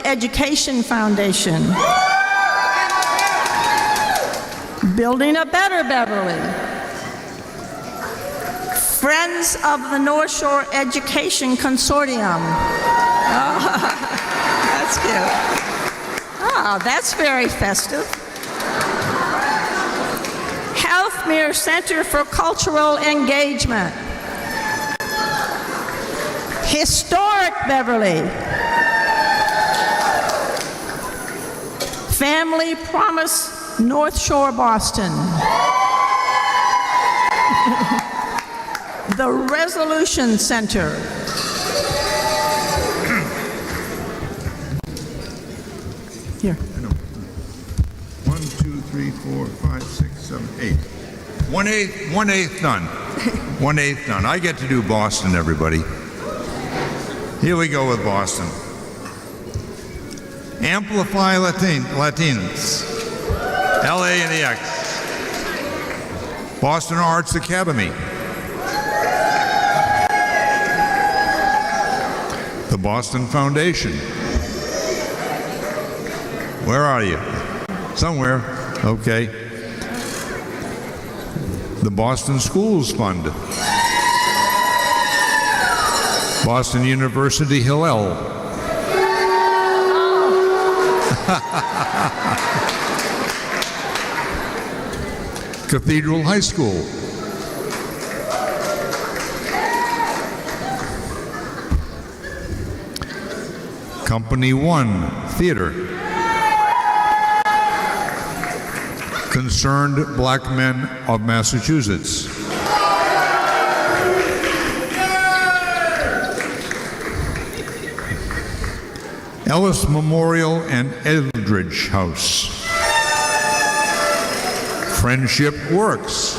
[SPEAKER 8] Education Foundation. Building a Better Beverly. Friends of the North Shore Education Consortium. Oh, that's cute. Oh, that's very festive. Healthmere Center for Cultural Engagement. Historic Beverly. Family Promise North Shore Boston. The Resolution Center. Here.
[SPEAKER 9] 1, 2, 3, 4, 5, 6, 7, 8. 1/8 done. 1/8 done. I get to do Boston, everybody. Here we go with Boston. Amplify Latinos. LA&X. Boston Arts Academy. The Boston Foundation. Where are you? Somewhere. Okay. The Boston Schools Fund. Boston University Hillel. Cathedral High School. Company One Theater. Concerned Black Men of Massachusetts. Ellis Memorial and Eldridge House. Friendship Works.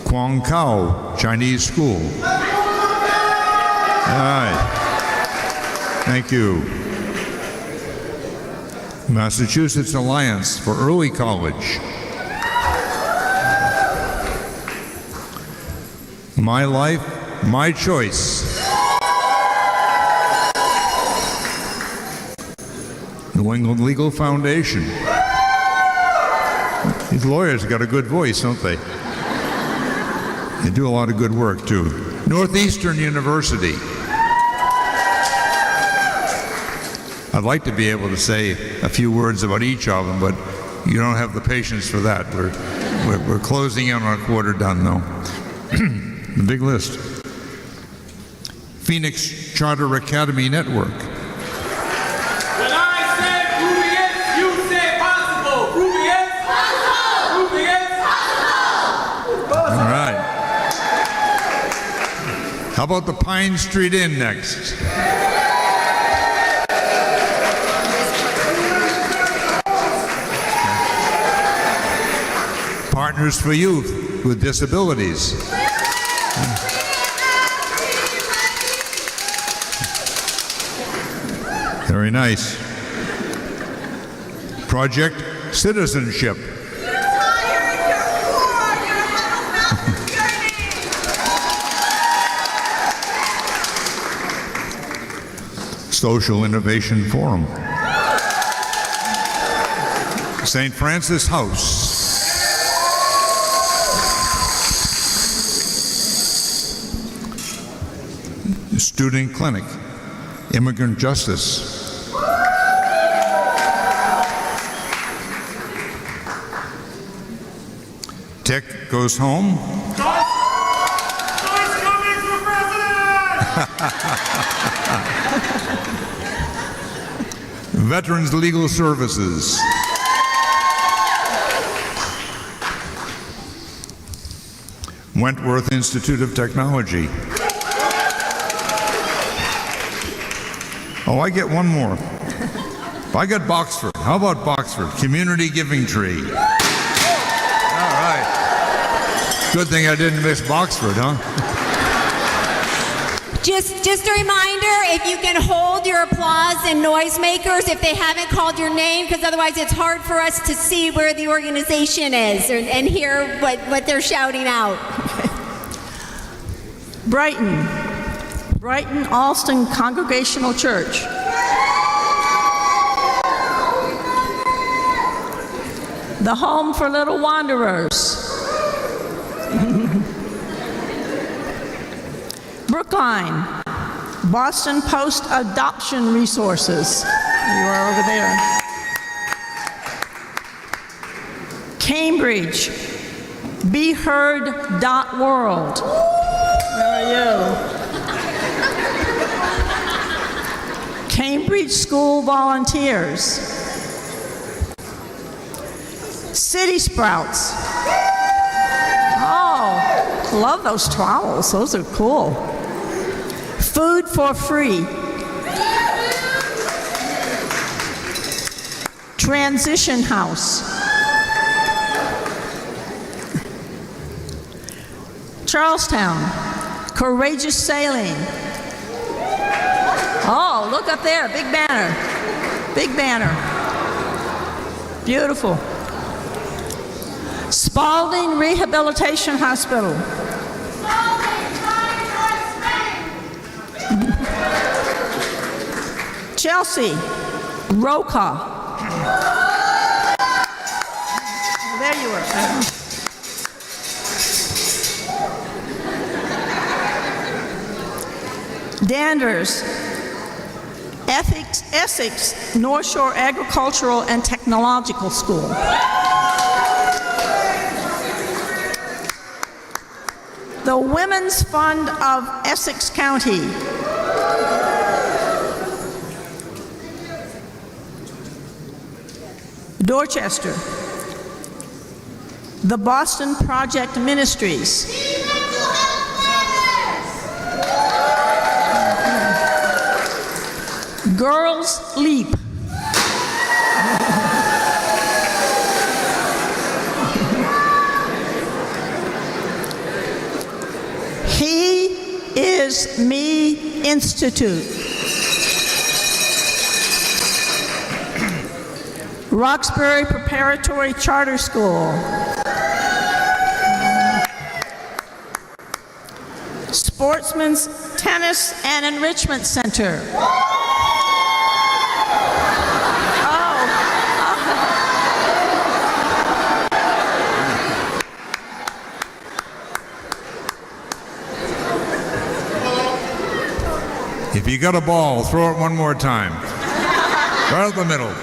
[SPEAKER 9] Kwang Khao Chinese School. All right. Thank you. Massachusetts Alliance for Early College. My Life, My Choice. New England Legal Foundation. These lawyers got a good voice, don't they? They do a lot of good work, too. Northeastern University. I'd like to be able to say a few words about each of them, but you don't have the patience for that. We're closing in on a quarter done, though. The big list. Phoenix Charter Academy Network.
[SPEAKER 10] When I say Rubius, you say possible. Rubius, possible. Rubius, possible.
[SPEAKER 9] All right. How about the Pine Street Inn next? Partners for Youth with Disabilities. Very nice. Project Citizenship. Social Innovation Forum. St. Francis House. Student Clinic. Immigrant Justice. Tech goes home.
[SPEAKER 10] Joyce Cummings for president!
[SPEAKER 9] Veterans Legal Services. Wentworth Institute of Technology. Oh, I get one more. I got Boxford. How about Boxford? Community Giving Tree. All right. Good thing I didn't miss Boxford, huh?
[SPEAKER 1] Just a reminder, if you can hold your applause and noisemakers if they haven't called your name, because otherwise it's hard for us to see where the organization is and hear what they're shouting out.
[SPEAKER 8] Brighton Alston Congregational Church. The Home for Little Wanderers. Brookline, Boston Post Adoption Resources. You are over there. Cambridge, BeHeard.world. Where are you? Cambridge School Volunteers. City Sprouts. Oh, love those trowels. Those are cool. Food for Free. Transition House. Charlestown, Courageous Sailing. Oh, look up there, big banner. Big banner. Beautiful. Spalding Rehabilitation Hospital. Chelsea, Roca. There you are. Danders, Essex, North Shore Agricultural and Technological School. The Women's Fund of Essex County. Dorchester, the Boston Project Ministries. Girls Leap. He Is Me Institute. Roxbury Preparatory Charter School. Sportsman's Tennis and Enrichment Center.
[SPEAKER 9] If you got a ball, throw it one more time. Right out the middle.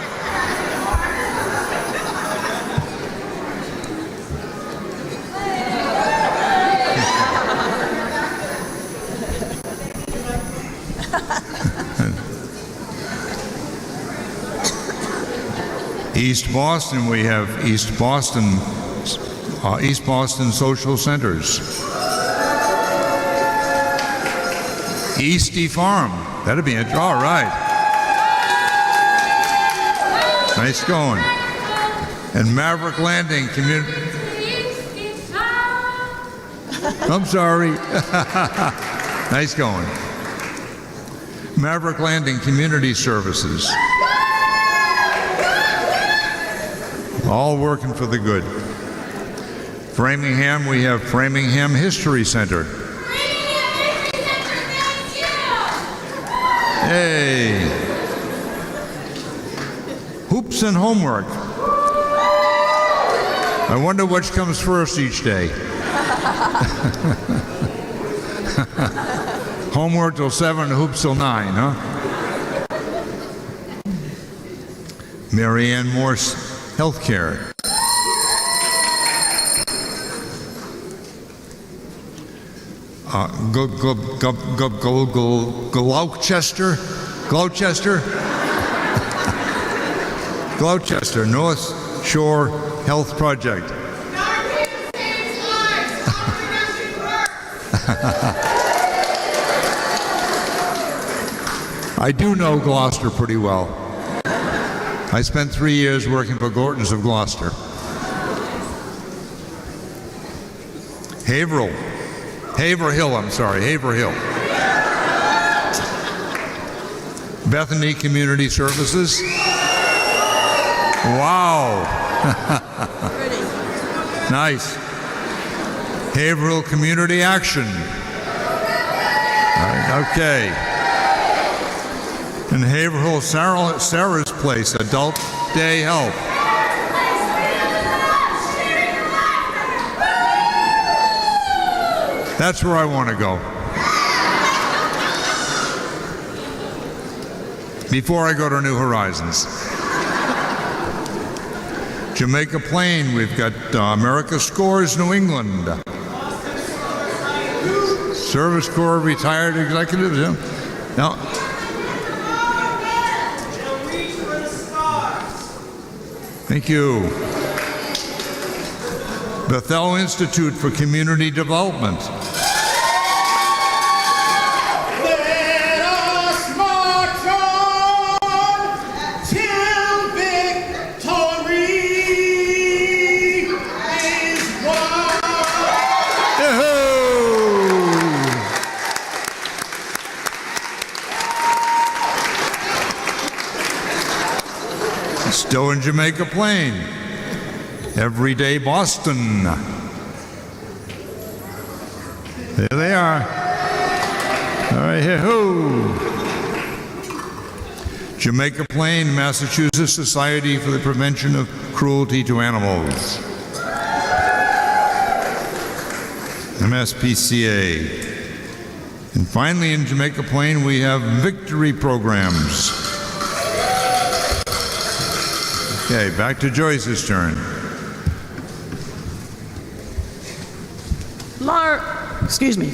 [SPEAKER 9] East Boston, we have East Boston Social Centers. Eastie Farm, that'd be it. All right. Nice going. And Maverick Landing I'm sorry. Nice going. Maverick Landing Community Services. All working for the good. Framingham, we have Framingham History Center. Hey. Hoops and homework. I wonder which comes first each day. Homework till 7, hoops till 9, huh? Marianne Morse Healthcare. Gloucester North Shore Health Project. I do know Gloucester pretty well. I spent 3 years working for Gorton's of Gloucester. Haverhill, Haverhill. Bethany Community Services. Wow. Nice. Haverhill Community Action. All right, okay. And Haverhill Sarah's Place, Adult Day Help. That's where I want to go. Before I go to New Horizons. Jamaica Plain, we've got America Scores New England. Service Corps retired executives. Yeah. Now, thank you. Bethel Institute for Community Development.
[SPEAKER 10] Let us march on till victory is won.
[SPEAKER 9] Still in Jamaica Plain. Everyday Boston. There they are. All right, hey-ho. Jamaica Plain, Massachusetts Society for the Prevention of Cruelty to Animals. MSPCA. And finally in Jamaica Plain we have Victory Programs. Okay, back to Joyce's turn.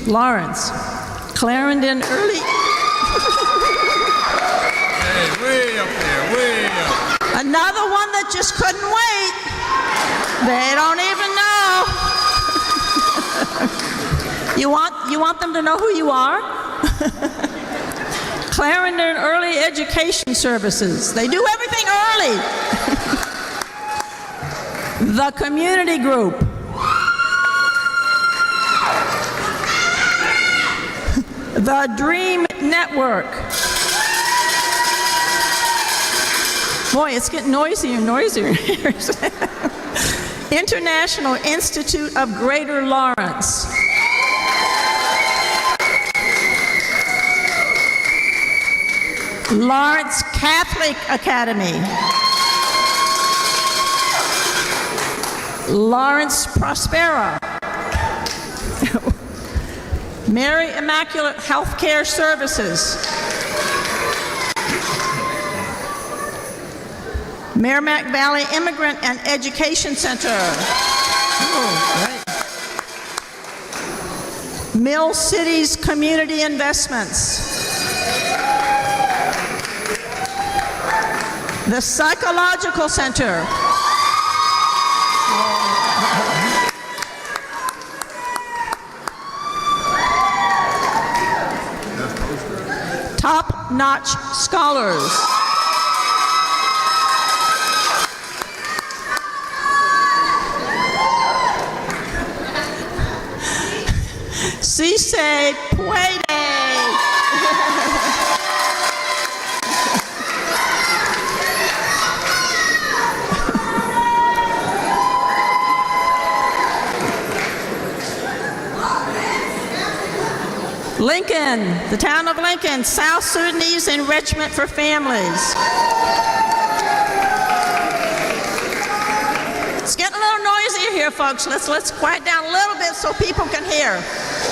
[SPEAKER 8] Lawrence. Clarendon Early.
[SPEAKER 9] Hey, way up there, way up.
[SPEAKER 8] Another one that just couldn't wait. They don't even know. You want them to know who you are? Clarendon Early Education Services. They do everything early. The Community Group. The Dream Network. Boy, it's getting noisier and noisier here. International Institute of Greater Lawrence. Lawrence Catholic Academy. Lawrence Prospera. Mary Immaculate Healthcare Services. Merrimack Valley Immigrant and Education Center. Oh, right. Mill Cities Community Investments. The Psychological Center. Top-notch scholars. say puede. Lincoln, the town of Lincoln, South Sudanese enrichment for families. It's getting a little noisy here, folks. Let's quiet down a little bit so people can hear.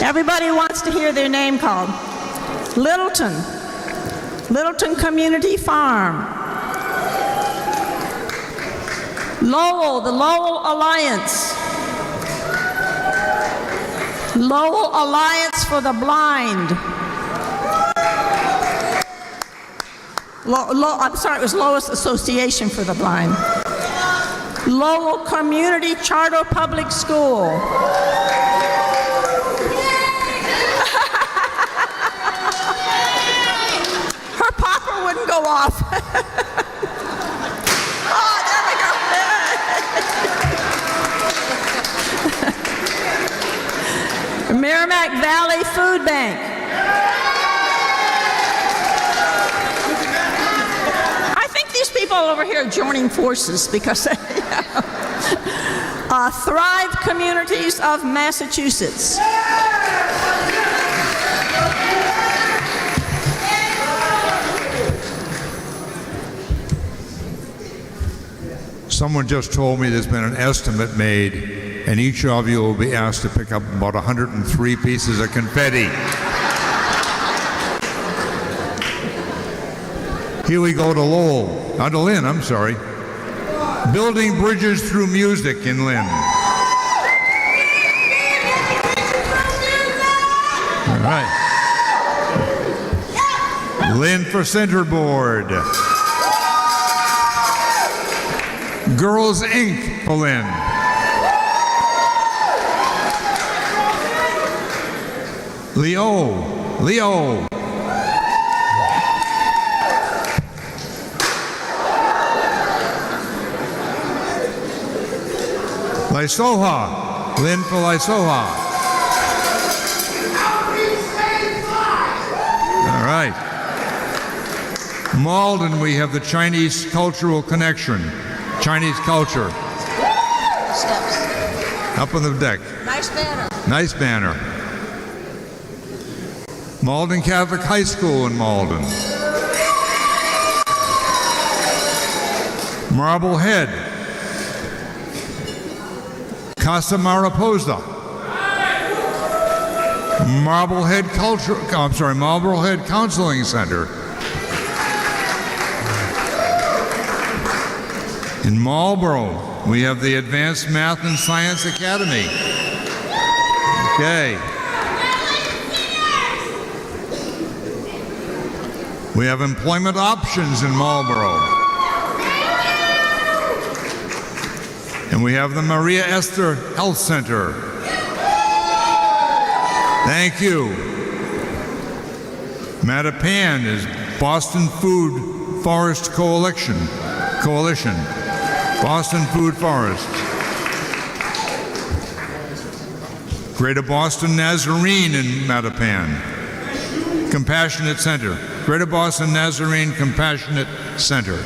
[SPEAKER 8] Everybody wants to hear their name called. Littleton Community Farm. Lowell, the Lowell Alliance. Lowell Alliance for the Blind. I'm sorry, it was Lowell's Association for the Blind. Lowell Community Charter Public School. Her popper wouldn't go off. Oh, there we go. Merrimack Valley Food Bank. I think these people over here are joining forces because Thrive Communities of Massachusetts.
[SPEAKER 9] Someone just told me there's been an estimate made, and each of you will be asked to pick up about 103 pieces of confetti. Here we go to Lowell, to Lynn, I'm sorry. Building Bridges Through Music in Lynn. All right. Lynn for Centerboard. Girls Inc. for Lynn. Leo. Lysoha. Lynn for Lysoha. All right. Malden, we have the Chinese Cultural Connection. Chinese culture.
[SPEAKER 8] Steps.
[SPEAKER 9] Up on the deck.
[SPEAKER 8] Nice banner.
[SPEAKER 9] Nice banner. Malden Catholic High School in Malden. Marblehead. Casa Mariposa. Marblehead Counseling Center. In Marlborough, we have the Advanced Math and Science Academy. Okay. We have employment options in Marlborough. And we have the Maria Esther Health Center. Thank you. Mattapan is Boston Food Forest Coalition. Boston Food Forest. Greater Boston Nazarene in Mattapan. Compassionate Center. Greater Boston Nazarene Compassionate Center.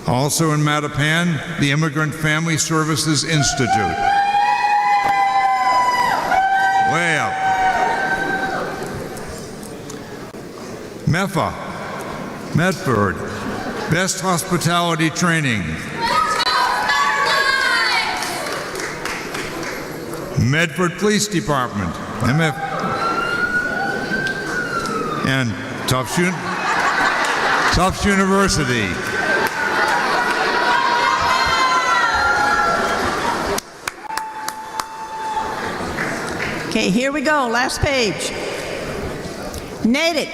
[SPEAKER 9] Also in Mattapan, the Immigrant Family Services Institute. Way up. MEFA, Medford, Best Hospitality Training. Medford Police Department, MF, and Tufts University.
[SPEAKER 8] Okay, here we go, last page. Natick,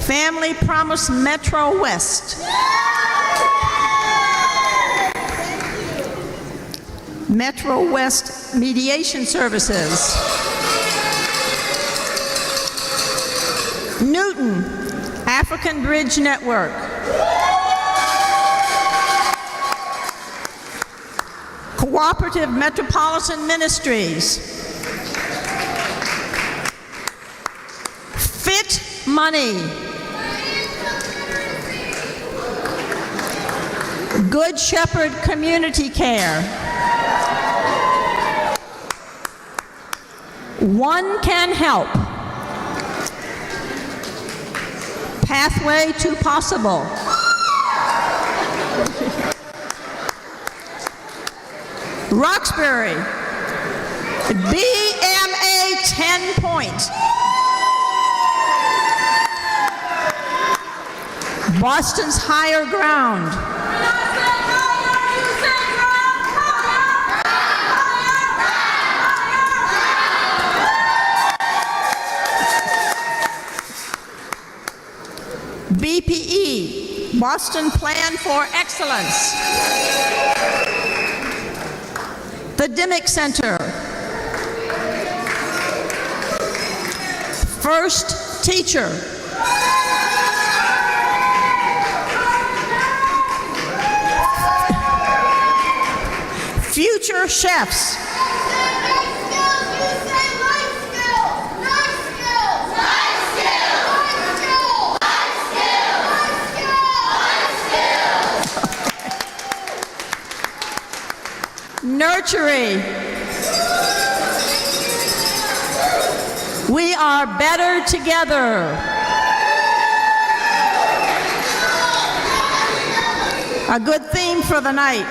[SPEAKER 8] Family Promise Metro West. Metro West Mediation Services. Newton, African Bridge Network. Cooperative Metropolitan Ministries. money. Good Shepherd Community Care. One Can Help. Pathway to Possible. Roxbury, BMA 10 points. Boston's Higher Ground. BPE, Boston Plan for Excellence. The Dimmick Center. First Teacher. Future Chefs. Nurturing. We are better together. A good theme for the night.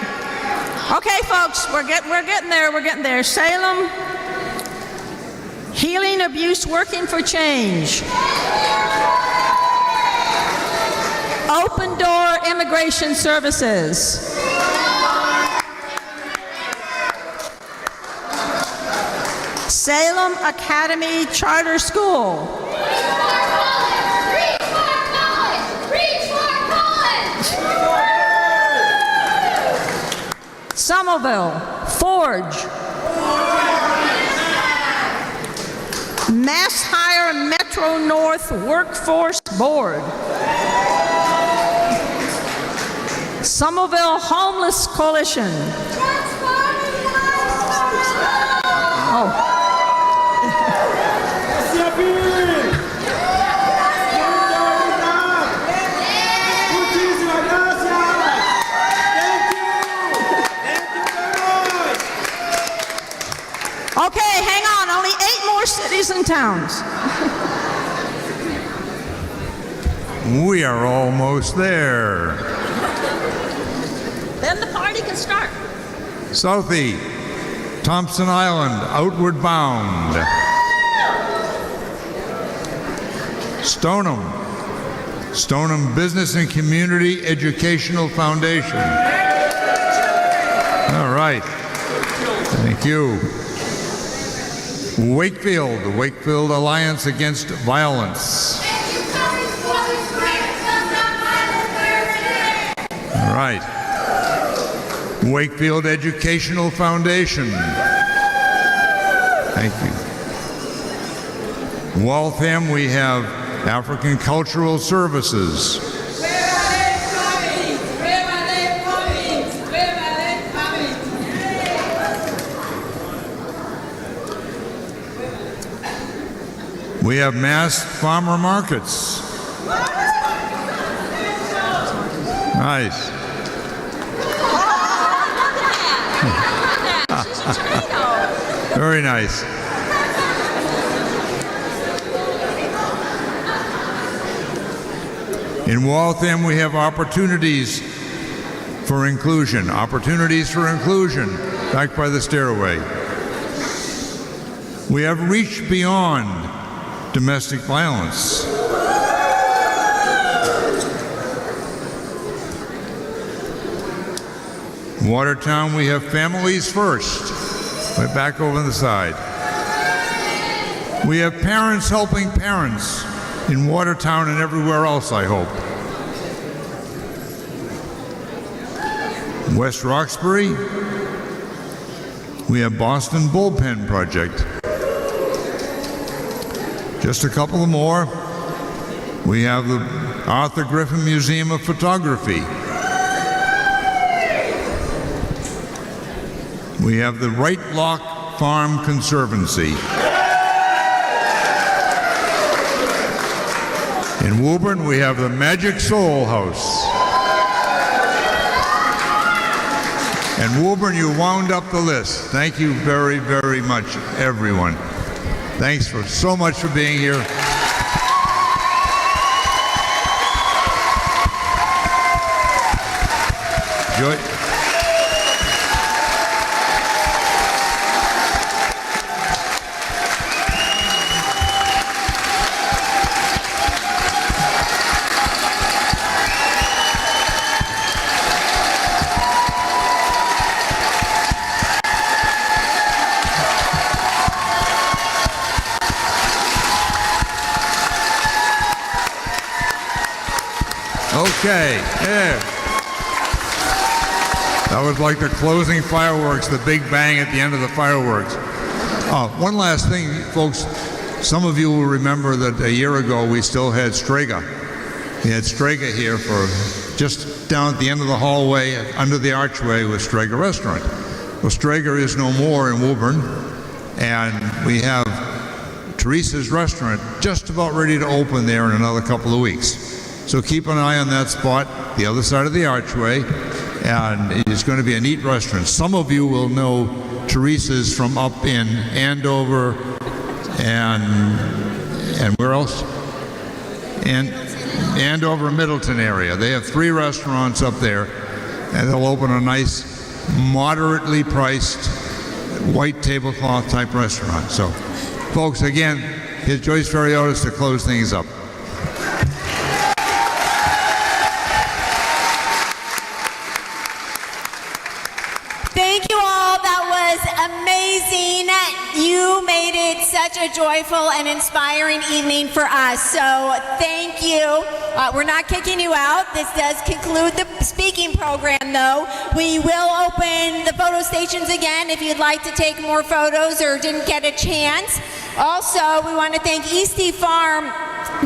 [SPEAKER 8] Okay, folks, we're getting there. Salem, Healing Abuse Working for Change. Open Door Immigration Services. Salem Academy Charter School. Somerville, Forge. Mass Hire Metro North Workforce Board. Somerville Homeless Coalition. Oh. Okay, hang on, only 8 more cities and towns.
[SPEAKER 9] We are almost there.
[SPEAKER 8] Then the party can start.
[SPEAKER 9] Southie, Thompson Island, Outward Bound. Stoneham Business and Community Educational Foundation. All right, thank you. Wakefield, the Wakefield Alliance Against Violence. All right. Wakefield Educational Foundation. Thank you. Waltham, we have African Cultural Services. We have Mass Farmer Markets. Nice. Very nice. In Waltham, we have Opportunities for Inclusion. Opportunities for Inclusion, back by the stairway. We have Reach Beyond Domestic Violence. Watertown, we have Families First, right back over on the side. We have Parents Helping Parents in Watertown and everywhere else, I hope. West Roxbury, we have Boston Bullpen Project. Just a couple of more. We have the Arthur Griffin Museum of Photography. We have the Right Lock Farm Conservancy. In Woburn, we have the Magic Soul House. And Woburn, you wound up the list. Thank you very, very much, everyone. Thanks so much for being here. Joyce. Okay, yeah. That was like the closing fireworks, the big bang at the end of the fireworks. One last thing, folks. Some of you will remember that a year ago we still had Strega. We had Strega here for just down at the end of the hallway, under the archway, was Strega Restaurant. Well, Strega is no more in Woburn, and we have Teresa's Restaurant just about ready to open there in another couple of weeks. So keep an eye on that spot, the other side of the archway, and it's going to be a neat restaurant. Some of you will know Teresa's from up in Andover and where else? And Andover, Middleton area. They have 3 restaurants up there, and they'll open a nice, moderately priced, white tablecloth type restaurant. So, folks, again, here's Joyce Ferriotis to close things up.
[SPEAKER 1] Thank you all. That was amazing. You made it such a joyful and inspiring evening for us. So thank you. We're not kicking you out. This does conclude the speaking program, though. We will open the photo stations again if you'd like to take more photos or didn't get a chance. Also, we want to thank Eastie Farm.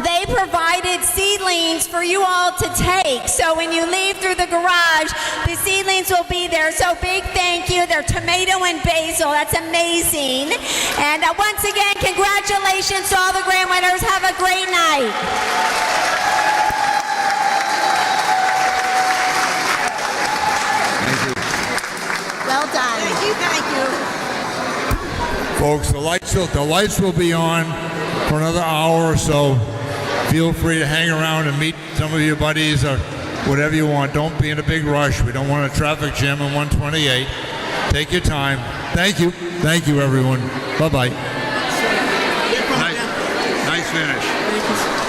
[SPEAKER 1] They provided seedlings for you all to take. So when you leave through the garage, the seedlings will be there. So big thank you. They're tomato and basil. That's amazing. And once again, congratulations to all the grand winners. Have a great night.
[SPEAKER 9] Thank you.
[SPEAKER 1] Well done. Thank you. Thank you.
[SPEAKER 9] Folks, the lights will be on for another hour or so. Feel free to hang around and meet some of your buddies or whatever you want. Don't be in a big rush. We don't want a traffic jam on 128. Take your time. Thank you. Thank you, everyone. Bye-bye. Nice finish.